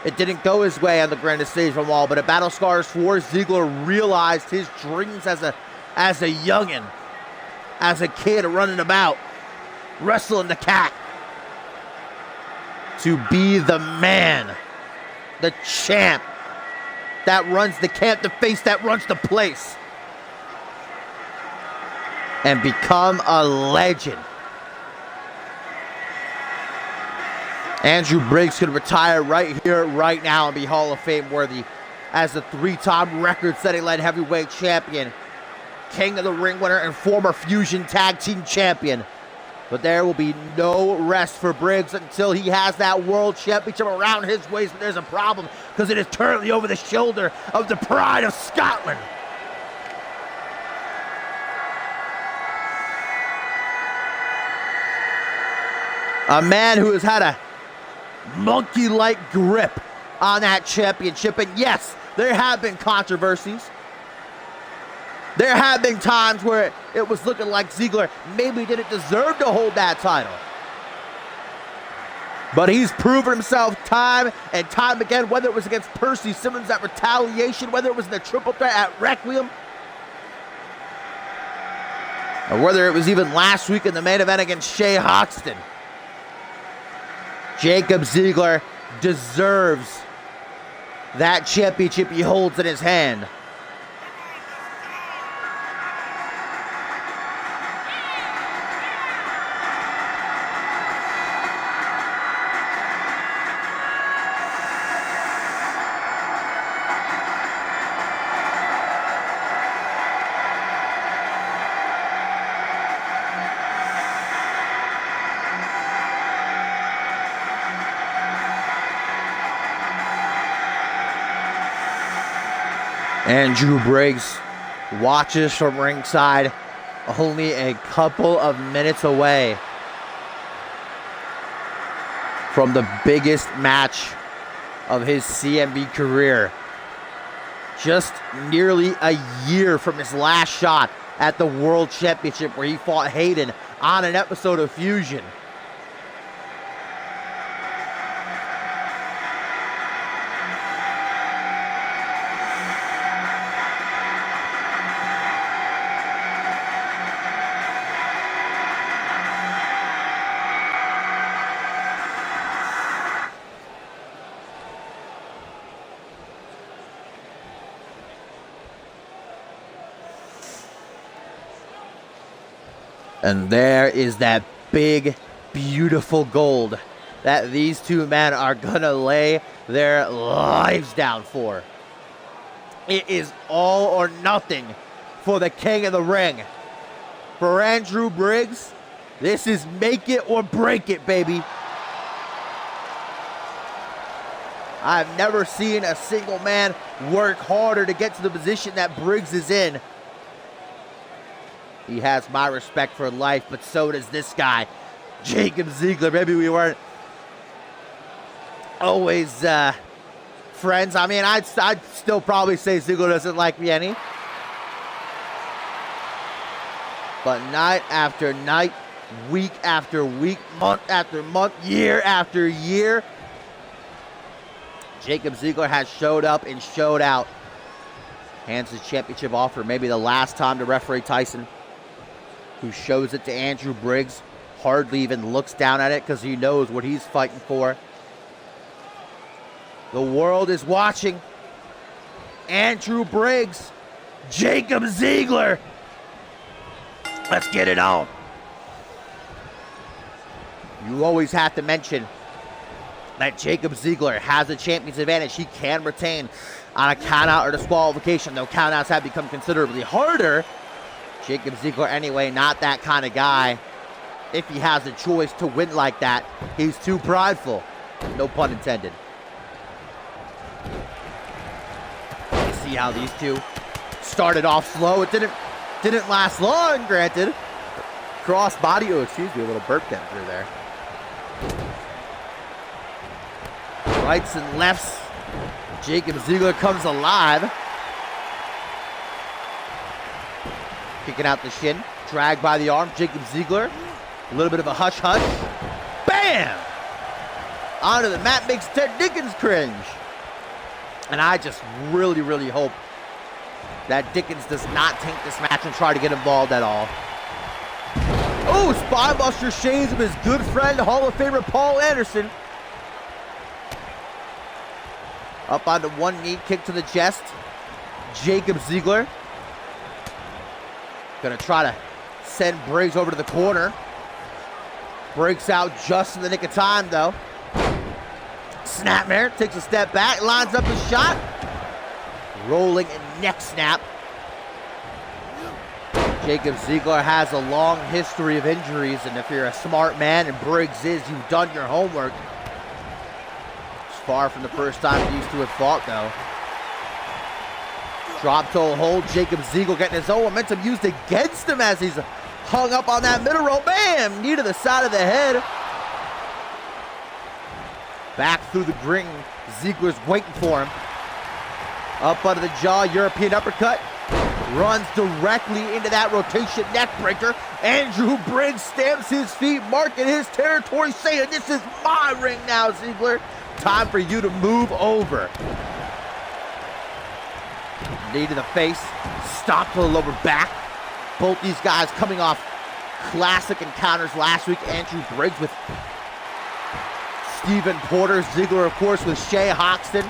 It didn't go his way on the grandest stage from all, but at Battle Scars 4, Ziegler realized his dreams as a youngin', as a kid running about, wrestling the cat, to be the man, the champ, that runs the camp, the face that runs the place, and become a legend. Andrew Briggs could retire right here, right now, and be Hall of Fame worthy as the 3-time record-setting light heavyweight champion, King of the Ring winner, and former Fusion Tag Team champion. But there will be no rest for Briggs until he has that world championship around his waist. But there's a problem, because it is currently over the shoulder of the pride of Scotland. A man who has had a monkey-like grip on that championship. And yes, there have been controversies. There have been times where it was looking like Ziegler maybe didn't deserve to hold that title. But he's proven himself time and time again, whether it was against Percy Simmons at Retaliation, whether it was in the triple threat at Requiem, or whether it was even last week in the main event against Shea Hoxton. Jacob Ziegler deserves that championship he holds in his hand. Andrew Briggs watches from ringside, only a couple of minutes away from the biggest match of his CMV career. Just nearly a year from his last shot at the World Championship, where he fought Hayden on an episode of Fusion. And there is that big, beautiful gold that these two men are gonna lay their lives down for. It is all or nothing for the king of the ring. For Andrew Briggs, this is make it or break it, baby. I've never seen a single man work harder to get to the position that Briggs is in. He has my respect for life, but so does this guy, Jacob Ziegler. Maybe we weren't always friends. I mean, I'd still probably say Ziegler doesn't like me any. But night after night, week after week, month after month, year after year, Jacob Ziegler has showed up and showed out. Hands his championship off for maybe the last time to referee Tyson, who shows it to Andrew Briggs. Hardly even looks down at it because he knows what he's fighting for. The world is watching. Andrew Briggs, Jacob Ziegler. Let's get it on. You always have to mention that Jacob Ziegler has a champion's advantage. He can retain on a countout or disqualification, though countouts have become considerably harder. Jacob Ziegler, anyway, not that kind of guy. If he has a choice to win like that, he's too prideful. No pun intended. You see how these two started off slow. It didn't last long, granted. Cross body, oh, excuse me, a little burp down through there. Rights and lefts. Jacob Ziegler comes alive. Kicking out the shin, dragged by the arm. Jacob Ziegler, a little bit of a hush-hush. Bam! Onto the mat, makes Ted Dickens cringe. And I just really, really hope that Dickens does not tank this match and try to get involved at all. Oh, Spinebuster shades of his good friend, Hall of Famer Paul Anderson. Up onto one knee, kick to the chest. Jacob Ziegler gonna try to send Briggs over to the corner. Breaks out just in the nick of time, though. Snapmare, takes a step back, lines up a shot. Rolling neck snap. Jacob Ziegler has a long history of injuries, and if you're a smart man, and Briggs is, you've done your homework. It's far from the first time these two have fought, though. Drop toe hold, Jacob Ziegler getting his own momentum used against him as he's hung up on that middle rope. Bam! Knee to the side of the head. Back through the ring, Ziegler's waiting for him. Up under the jaw, European uppercut. Runs directly into that rotation neck breaker. Andrew Briggs stamps his feet, marking his territory, saying, "This is my ring now, Ziegler. Time for you to move over." Knee to the face, stop to the lower back. Both these guys coming off classic encounters last week. Andrew Briggs with Stephen Porter. Ziegler, of course, with Shea Hoxton.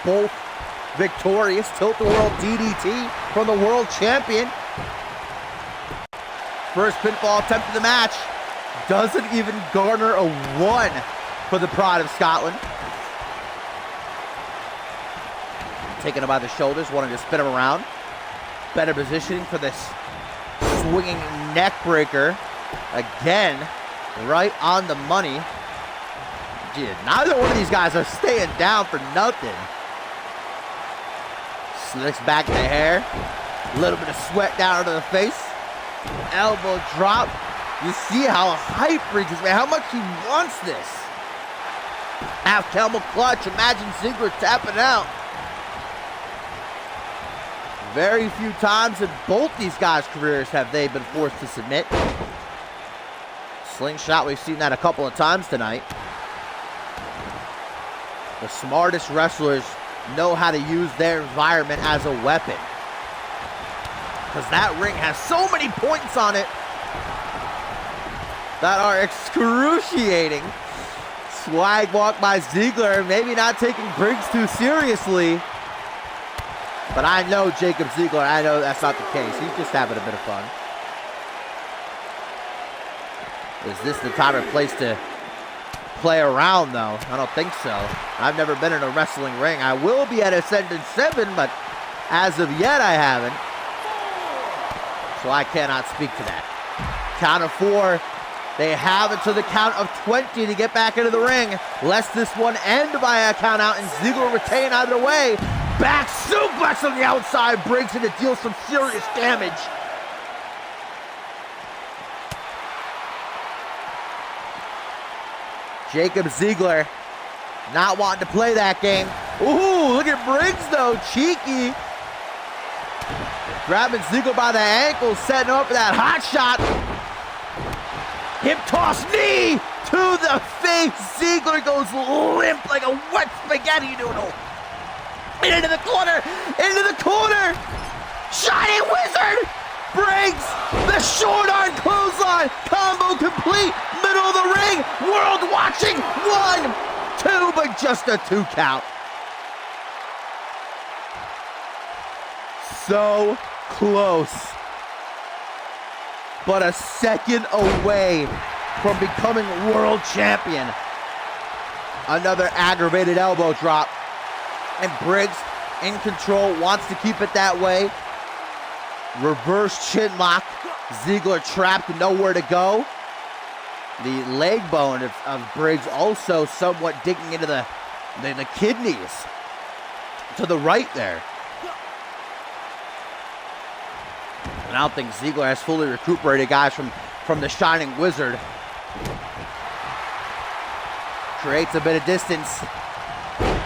Both victorious. Tilt-the-World DDT from the world champion. First pinfall attempt of the match. Doesn't even garner a 1 for the Pride of Scotland. Taking him by the shoulders, wanting to spin him around. Better positioning for this swinging neck breaker. Again, right on the money. Gee, neither one of these guys are staying down for nothing. Slicks back the hair. A little bit of sweat down onto the face. Elbow drop. You see how hype Briggs is, man. How much he wants this. Half camel clutch. Imagine Ziegler tapping out. Very few times in both these guys' careers have they been forced to submit. Slingshot, we've seen that a couple of times tonight. The smartest wrestlers know how to use their environment as a weapon. Because that ring has so many points on it that are excruciating. Swag walk by Ziegler, maybe not taking Briggs too seriously. But I know Jacob Ziegler, I know that's not the case. He's just having a bit of fun. Is this the time or place to play around, though? I don't think so. I've never been in a wrestling ring. I will be at Ascendant 7, but as of yet, I haven't. So I cannot speak to that. Count of 4. They have until the count of 20 to get back into the ring. Lest this one end by a count out, and Ziggler retain out of the way. Back suplex on the outside. Briggs, and it deals some serious damage. Jacob Ziegler not wanting to play that game. Ooh, look at Briggs, though. Cheeky. Grabbing Ziegler by the ankle, setting up for that hot shot. Hip toss knee to the face. Ziegler goes limp like a wet spaghetti noodle. And into the corner. Into the corner. Shining Wizard. Briggs. The short arm clothesline. Combo complete. Middle of the ring. World watching. 1, 2, but just a 2 count. So close. But a second away from becoming world champion. Another aggravated elbow drop. And Briggs in control, wants to keep it that way. Reverse chin lock. Ziegler trapped, nowhere to go. The leg bone of Briggs also somewhat digging into the kidneys. To the right there. And I don't think Ziegler has fully recuperated, guys, from the Shining Wizard. Creates a bit of distance.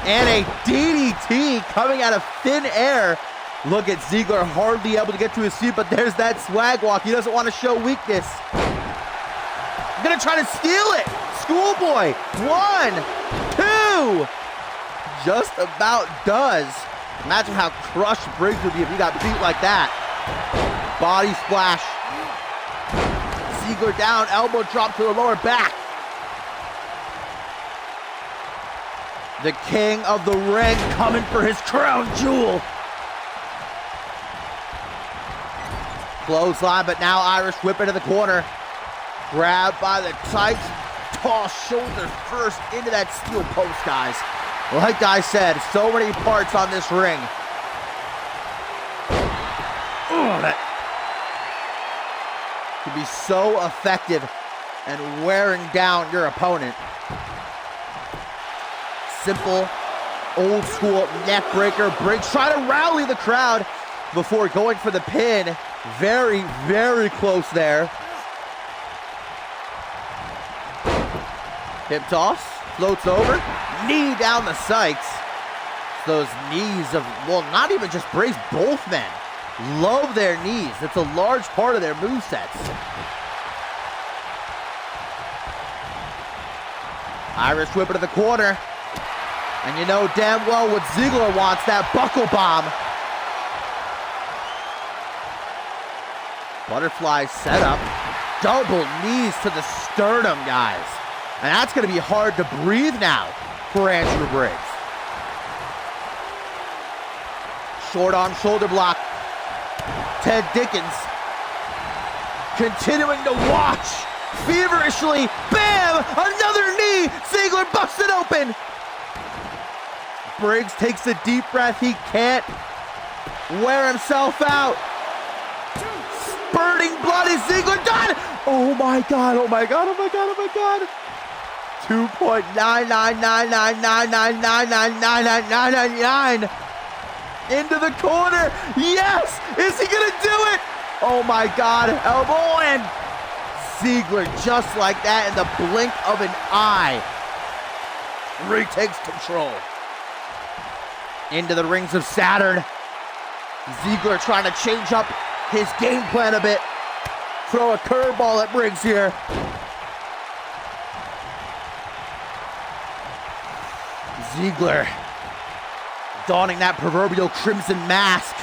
And a DDT coming out of thin air. Look at Ziegler hardly able to get to his feet, but there's that swag walk. He doesn't want to show weakness. Gonna try to steal it. Schoolboy. 1, 2. Just about does. Imagine how crushed Briggs would be if he got beat like that. Body splash. Ziegler down, elbow drop to the lower back. The king of the ring coming for his crown jewel. Clothesline, but now Irish whip into the corner. Grabbed by the tights. Toss shoulder first into that steel post, guys. Like I said, so many parts on this ring. That can be so effective and wearing down your opponent. Simple, old school neck breaker. Briggs trying to rally the crowd before going for the pin. Very, very close there. Hip toss, floats over, knee down the sights. Those knees of, well, not even just Briggs, both men love their knees. It's a large part of their movesets. Irish whip into the corner. And you know damn well what Ziegler wants, that buckle bomb. Butterfly setup. Double knees to the sternum, guys. And that's going to be hard to breathe now for Andrew Briggs. Short arm shoulder block. Ted Dickens continuing to watch feverishly. Bam! Another knee. Ziegler busts it open. Briggs takes a deep breath. He can't wear himself out. Spurting blood. Is Ziegler done? Oh my God, oh my God, oh my God, oh my God. 2.99999999999 into the corner. Yes! Is he gonna do it? Oh my God, elbow, and Ziegler just like that in the blink of an eye retakes control. Into the rings of Saturn. Ziegler trying to change up his game plan a bit. Throw a curveball at Briggs here. Ziegler donning that proverbial crimson mask.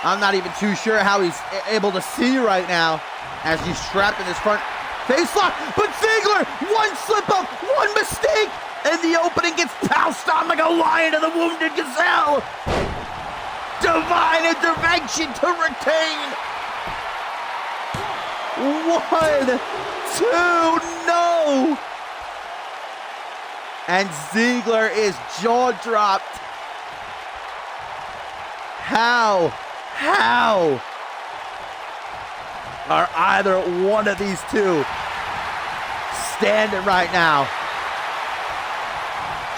I'm not even too sure how he's able to see right now as he's strapped in his front face lock. But Ziegler, one slip up, one mistake, and the opening gets pounced on like a lion to the wounded gazelle. Divine intervention to retain. 1, 2, no! And Ziggler is jaw-dropped. How are either one of these two standing right now?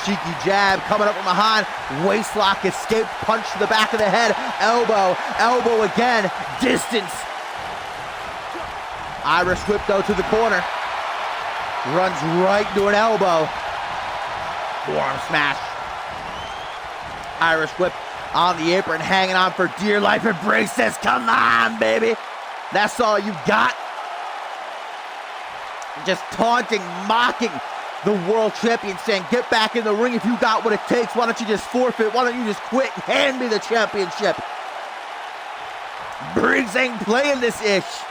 Cheeky jab coming up from behind. Waistlock escaped. Punch to the back of the head. Elbow again. Distance. Irish whip though to the corner. Runs right to an elbow. Forearm smash. Irish whip on the apron, hanging on for dear life. And Briggs says, come on, baby. That's all you got. Just taunting, mocking the world champion, saying, get back in the ring if you got what it takes. Why don't you just forfeit? Why don't you just quit and hand me the championship? Briggs ain't playing this ish.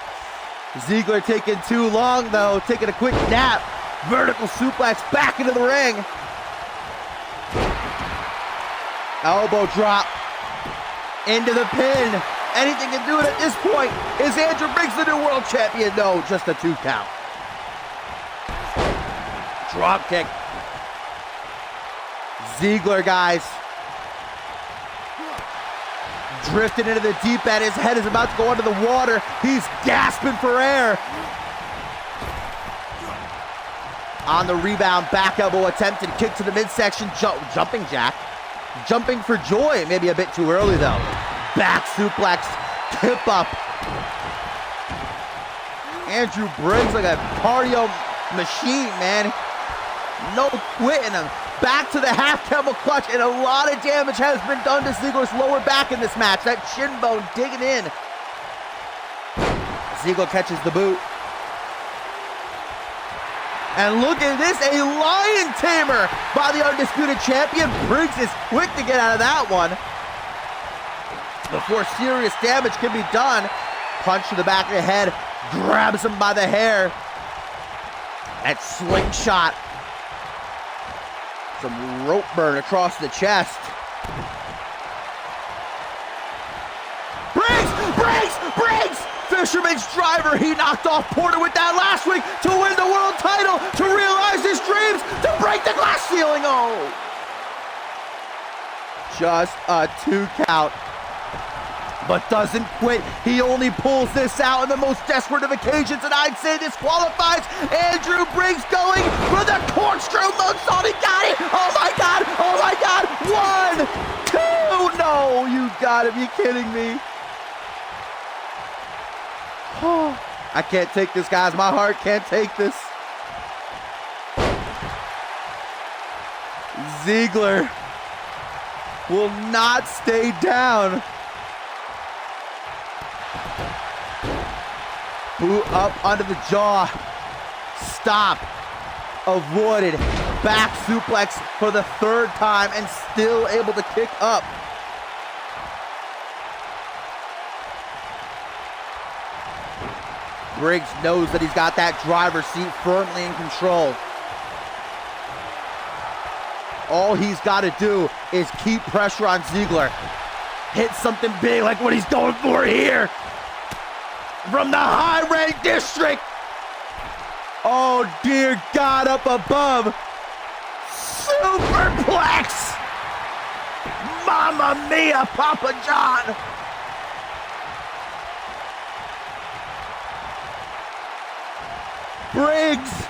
Ziggler taking too long, though. Taking a quick nap. Vertical suplex back into the ring. Elbow drop. Into the pin. Anything can do it at this point. Is Andrew Briggs the new world champion? No, just a 2 count. Drop kick. Ziggler, guys, drifted into the deep end. His head is about to go under the water. He's gasping for air. On the rebound, back elbow attempted, kick to the midsection, jumping jack. Jumping for joy, maybe a bit too early though. Back suplex, tip up. Andrew Briggs like a cardio machine, man. No quitting him. Back to the half camel clutch, and a lot of damage has been done to Ziggler's lower back in this match. That shin bone digging in. Ziggler catches the boot. And look at this, a lion tamer by the undisputed champion. Briggs is quick to get out of that one before serious damage can be done. Punch to the back of the head, grabs him by the hair. That slingshot. Some rope burn across the chest. Briggs! Fisherman's driver. He knocked off Porter with that last week to win the world title, to realize his dreams, to break the glass ceiling. Oh! Just a 2 count. But doesn't quit. He only pulls this out in the most desperate of occasions, and I'd say this qualifies Andrew Briggs going for the corkscrew moonsault. He got it! Oh my God! 1, 2! No, you gotta be kidding me. Oh, I can't take this, guys. My heart can't take this. Ziggler will not stay down. Boot up under the jaw. Stop. Avoided. Back suplex for the 3rd time and still able to kick up. Briggs knows that he's got that driver's seat firmly in control. All he's got to do is keep pressure on Ziggler. Hit something big like what he's going for here. From the high-rank district. Oh, dear God, up above. Superplex. Mamma mia, Papa John. Briggs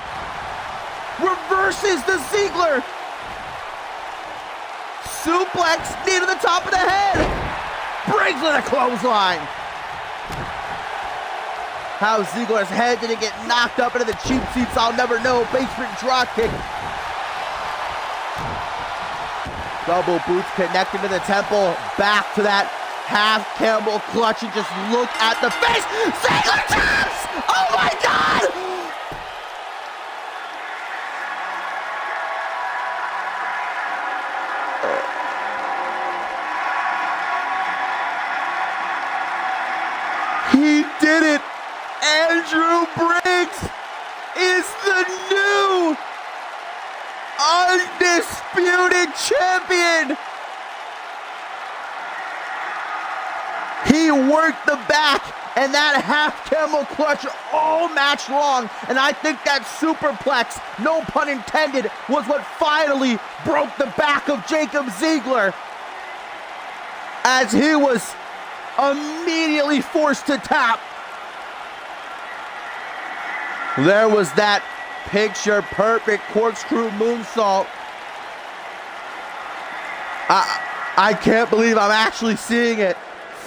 reverses the Ziggler. Suplex, knee to the top of the head. Briggs with a clothesline. How Ziggler's head didn't get knocked up into the cheap seats, I'll never know. Basement drop kick. Double boots connected to the temple. Back to that half Campbell clutch, and just look at the face. Ziggler taps! Oh my God! He did it! Andrew Briggs is the new undisputed champion! He worked the back And that half camel clutch all match long. And I think that superplex, no pun intended, was what finally broke the back of Jacob Ziegler, as he was immediately forced to tap. There was that picture-perfect corkscrew moonsault. I can't believe I'm actually seeing it.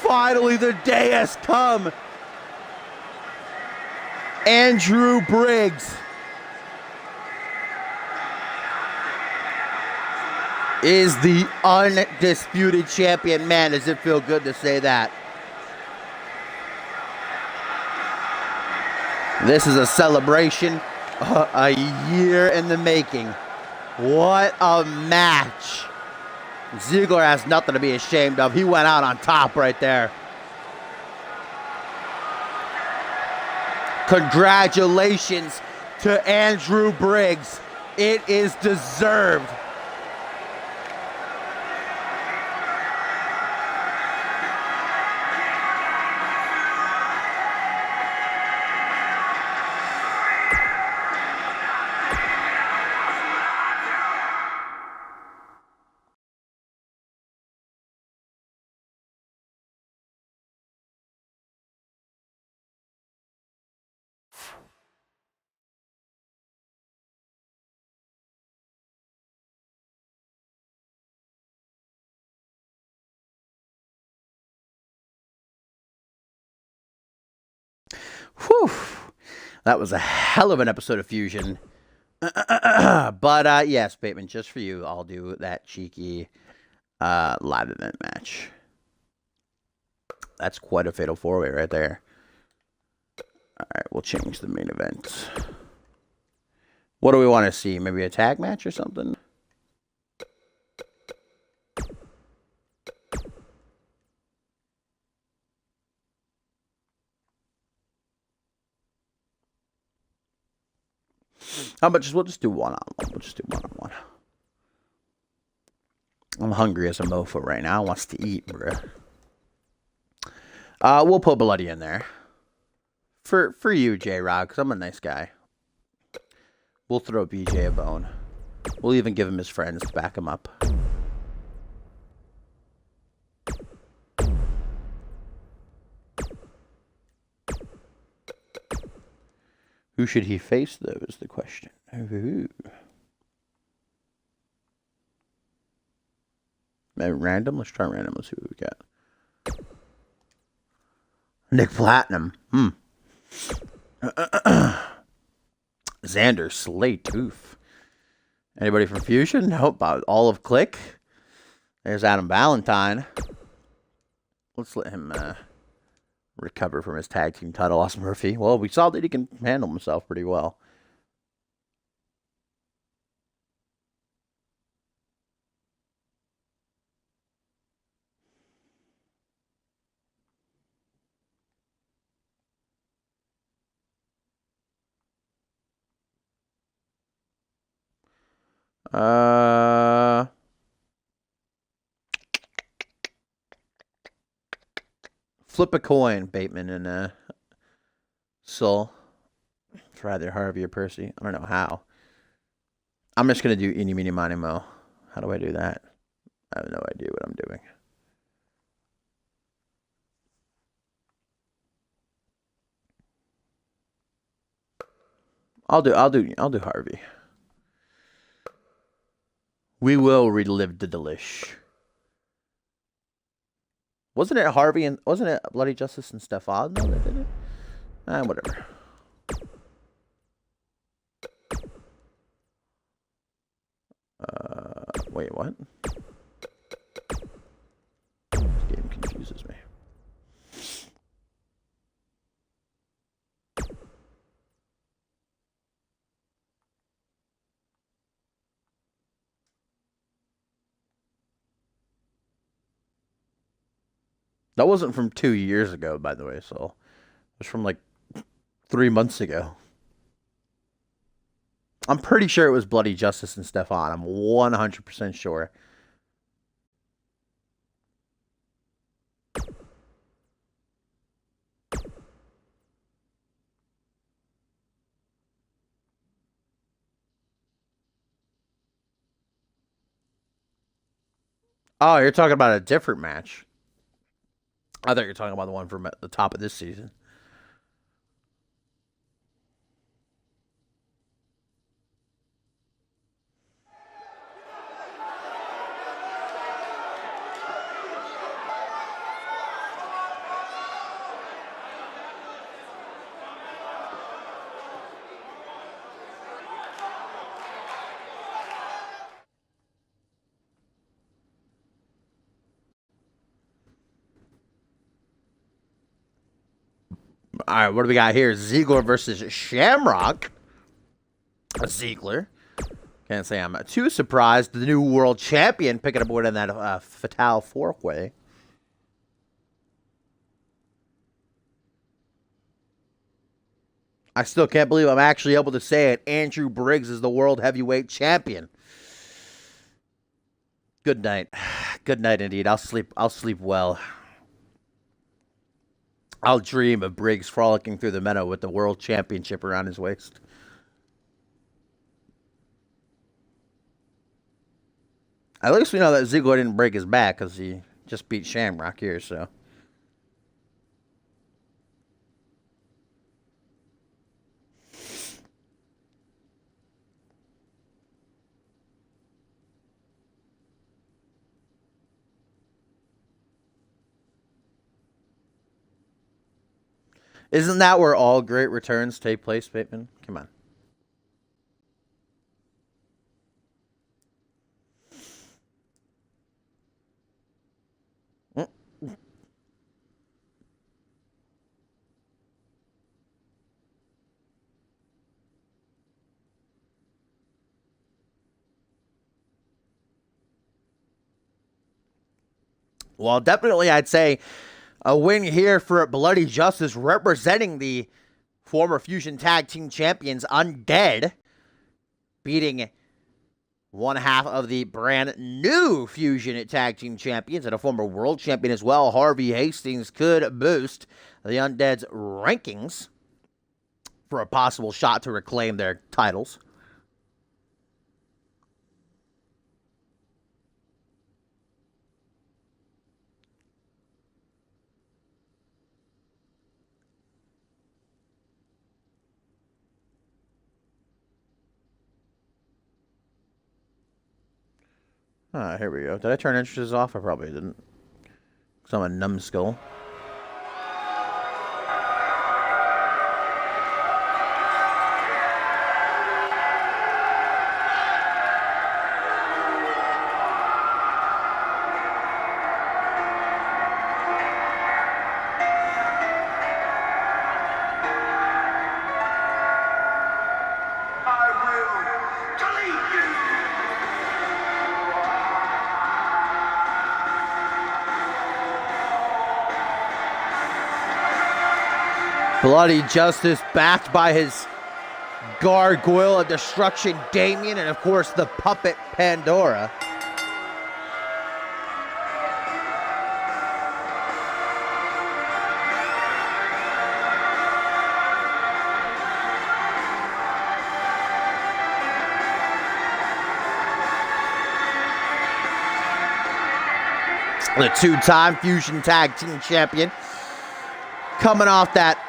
Finally, the day has come. Andrew Briggs is the undisputed champion. Man, does it feel good to say that. This is a celebration, a year in the making. What a match. Ziegler has nothing to be ashamed of. He went out on top right there. Congratulations to Andrew Briggs. It is deserved. Whew. That was a hell of an episode of Fusion. But yes, Bateman, just for you, I'll do that cheeky live event match. That's quite a fatal four-way right there. Alright, we'll change the main event. What do we want to see? Maybe a tag match or something? How about we'll just do one-on-one. We'll just do one-on-one. I'm hungry as a mofo right now. Wants to eat, bruh. We'll put Bloody in there. For you, J-Rod, because I'm a nice guy. We'll throw BJ a bone. We'll even give him his friends to back him up. Who should he face, though, is the question. Ooh. Maybe random? Let's try random. Let's see what we got. Nick Platinum. Xander Slay Tooth. Anybody from Fusion? Nope. All of Click. There's Adam Valentine. Let's let him recover from his tag team title loss, Murphy. Well, we saw that he can handle himself pretty well. Flip a coin, Bateman and Soul. For either Harvey or Percy. I don't know how. I'm just going to do Eeny, Meeny, Miny, Mo. How do I do that? I have no idea what I'm doing. I'll do Harvey. We will relive the delish. Wasn't it Harvey and wasn't it Bloody Justice and Stefan that did it? Whatever. Wait, what? This game confuses me. That wasn't from 2 years ago, by the way, so it was from like 3 months ago. I'm pretty sure it was Bloody Justice and Stefan. I'm 100% sure. Oh, you're talking about a different match. I thought you were talking about the one from the top of this season. All right, what do we got here? Ziggler versus Shamrock. Ziggler. Can't say I'm too surprised. The new world champion picking up a win in that Fatal 4-way. I still can't believe I'm actually able to say it. Andrew Briggs is the world heavyweight champion. Good night. Good night indeed. I'll sleep well. I'll dream of Briggs frolicking through the meadow with the world championship around his waist. At least we know that Ziggler didn't break his back because he just beat Shamrock here, so. Isn't that where all great returns take place, Bateman? Come on. Well, definitely I'd say a win here for Bloody Justice representing the former Fusion Tag Team Champions Undead, beating one half of the brand new Fusion Tag Team Champions and a former World Champion as well. Harvey Hastings could boost the Undead's rankings for a possible shot to reclaim their titles. Here we go. Did I turn entrances off? I probably didn't. Because I'm a numbskull. Bloody Justice backed by his Gargoyle of Destruction, Damien, and of course the puppet Pandora. The two-time Fusion Tag Team Champion coming off that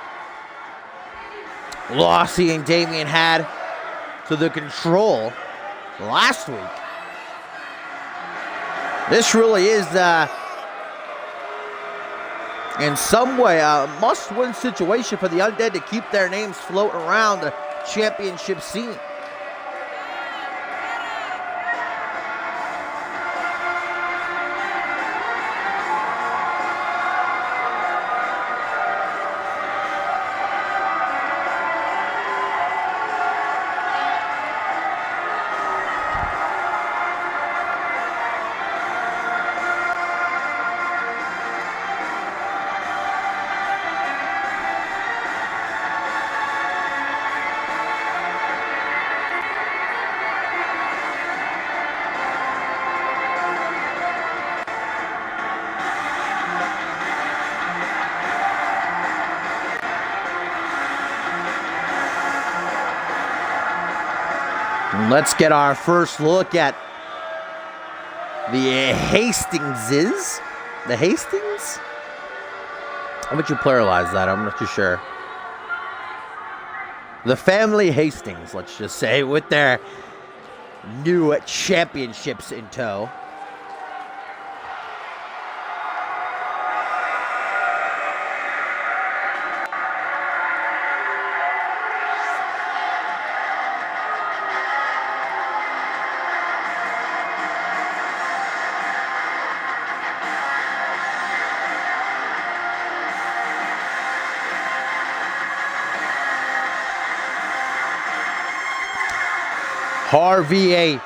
loss he and Damien had to the Control last week. This really is, in some way, a must-win situation for the Undead to keep their names floating around the championship scene. Let's get our first look at The Hastingses. The Hastings? How would you pluralize that? I'm not too sure. The family Hastings, let's just say, with their new championships in tow. Harvey, a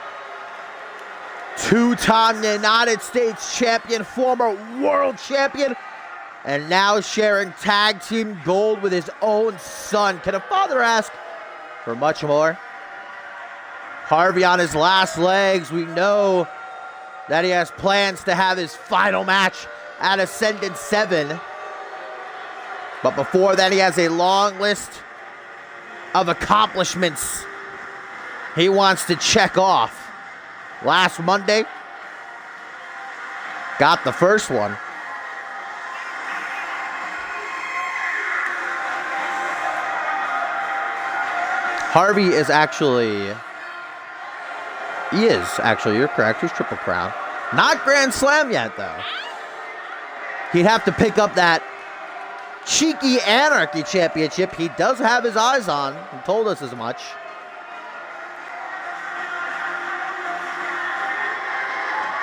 two-time United States champion, former world champion, and now sharing tag team gold with his own son. Can a father ask for much more? Harvey on his last legs. We know that he has plans to have his final match at Ascendant 7. But before that, he has a long list of accomplishments he wants to check off. Last Monday, got the first one. Harvey is actually, you're correct, he's Triple Crown. Not Grand Slam yet, though. He'd have to pick up that cheeky Anarchy Championship he does have his eyes on. He told us as much.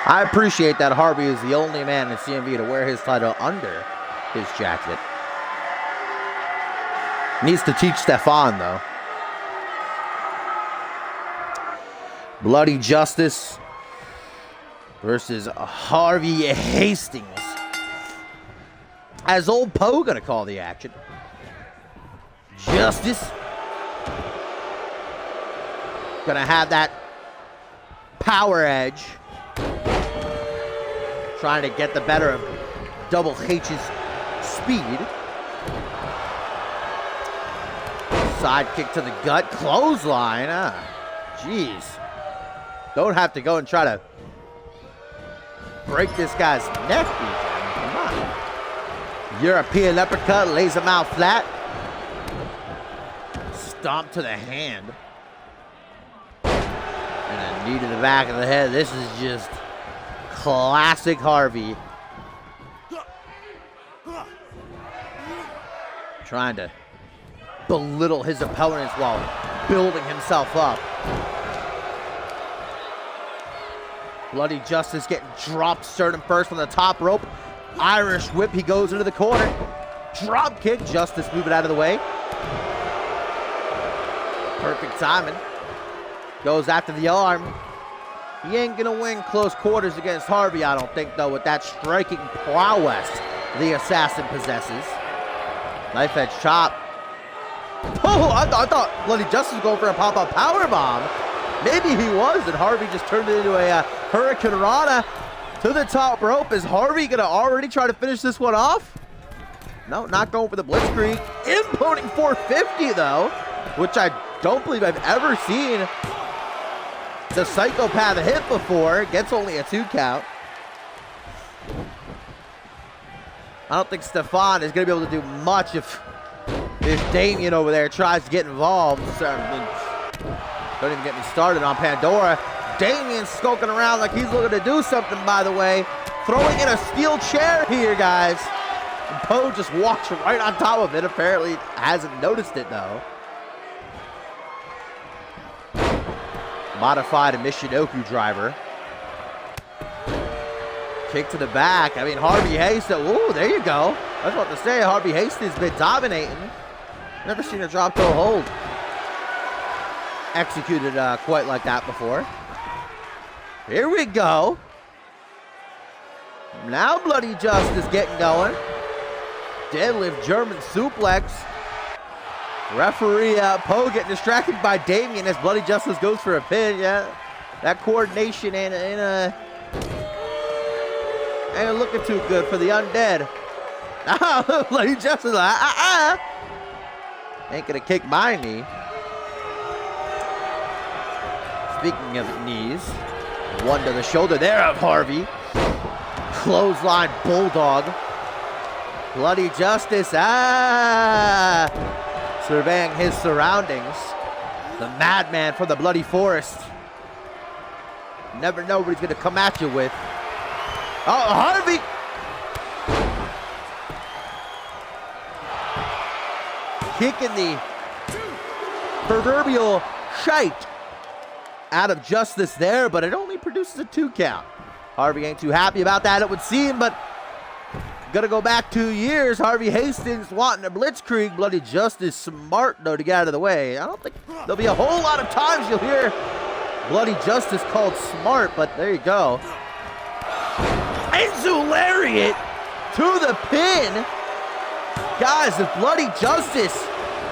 I appreciate that Harvey is the only man in CMV to wear his title under his jacket. Needs to teach Stefan, though. Bloody Justice versus Harvey Hastings. As old Poe gonna call the action. Justice gonna have that power edge, trying to get the better of Double H's speed. Side kick to the gut, clothesline. Jeez. Don't have to go and try to break this guy's neck. Come on. European uppercut, lays him out flat. Stomp to the hand. And a knee to the back of the head. This is just classic Harvey. Trying to belittle his opponents while building himself up. Bloody Justice getting dropped sternum first from the top rope. Irish whip, he goes into the corner. Drop kick, Justice moving out of the way. Perfect timing. Goes after the arm. He ain't gonna win close quarters against Harvey, I don't think, though, with that striking prowess the assassin possesses. Knife edge chop. Oh, I thought Bloody Justice was going for a pop-up powerbomb. Maybe he was, and Harvey just turned it into a Hurricane Rana to the top rope. Is Harvey gonna already try to finish this one off? No, not going for the blitzkrieg. Imploding 450, though, which I don't believe I've ever seen the Psychopath hit before. Gets only a 2 count. I don't think Stefan is going to be able to do much if Damien over there tries to get involved. Don't even get me started on Pandora. Damien's skulking around like he's looking to do something, by the way. Throwing in a steel chair here, guys. And Poe just walks right on top of it. Apparently hasn't noticed it, though. Modified Michinoku driver. Kick to the back. I mean, Harvey Hastings. Ooh, there you go. I was about to say, Harvey Hastings has been dominating. Never seen a drop toe hold executed quite like that before. Here we go. Now Bloody Justice getting going. Deadlift German suplex. Referee Poe getting distracted by Damien as Bloody Justice goes for a pin. Yeah, that coordination ain't looking too good for the undead. Bloody Justice like, ain't gonna kick my knee. Speaking of knees, One to the shoulder there of Harvey. Clothesline bulldog. Bloody Justice, surveying his surroundings. The madman from the Bloody Forest. Never know what he's going to come at you with. Oh, Harvey! Kicking the proverbial shite out of Justice there, but it only produces a 2 count. Harvey ain't too happy about that, it would seem, but gonna go back 2 years. Harvey Hastings wanting a blitzkrieg. Bloody Justice smart, though, to get out of the way. I don't think there'll be a whole lot of times you'll hear Bloody Justice called smart, but there you go. Enzo Lariat to the pin. Guys, if Bloody Justice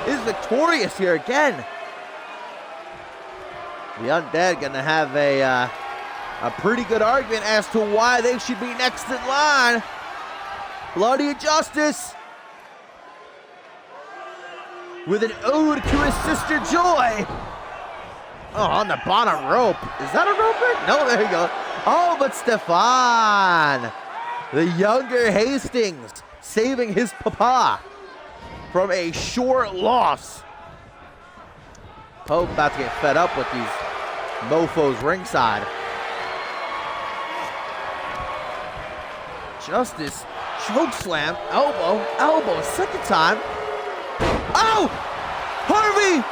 is victorious here again, the Undead gonna have a pretty good argument as to why they should be next in line. Bloody Justice with an ode to his sister Joy. Oh, on the bottom rope. Is that a rope break? No, there you go. Oh, but Stefan, the younger Hastings, saving his papa from a short loss. Pope about to get fed up with these mofos ringside. Justice, choke slam, elbow, second time. Oh! Harvey!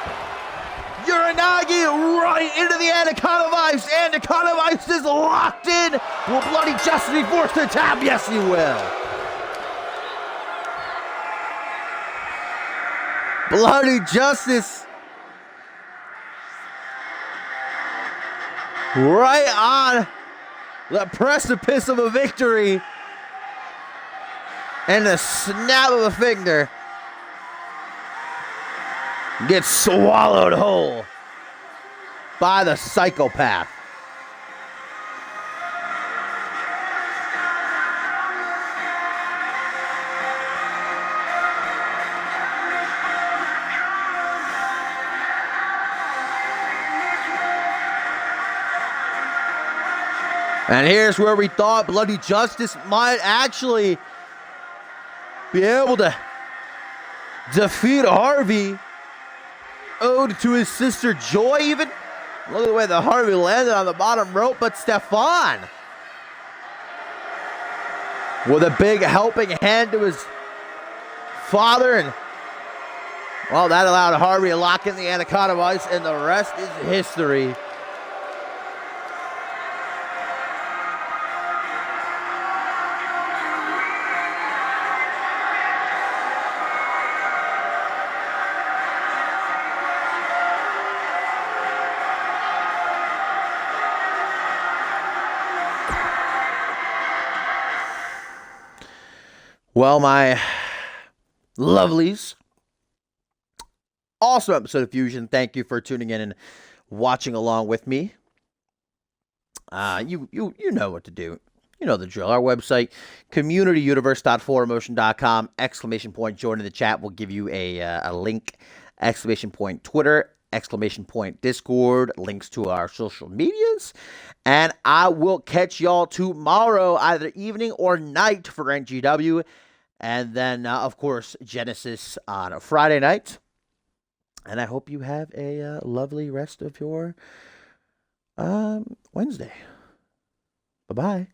Uranagi right into the Anaconda Vice. Anaconda Vice is locked in. Will Bloody Justice be forced to tap? Yes, he will. Bloody Justice. Right on the precipice of a victory. And a snap of a finger gets swallowed whole by the psychopath. And here's where we thought Bloody Justice might actually be able to defeat Harvey. Ode to his sister Joy even. Look at the way that Harvey landed on the bottom rope, but Stefan with a big helping hand to his father, and well, that allowed Harvey to lock in the Anaconda Vice, and the rest is history. Well, my lovelies, awesome episode of Fusion. Thank you for tuning in and watching along with me. You know what to do. You know the drill. Our website, communityuniverse.4motion.com, ! Join in the chat. We'll give you a link, ! Twitter, ! Discord, links to our social medias. And I will catch y'all tomorrow, either evening or night for NGW. And then, of course, Genesis on a Friday night. And I hope you have a lovely rest of your Wednesday. Bye-bye.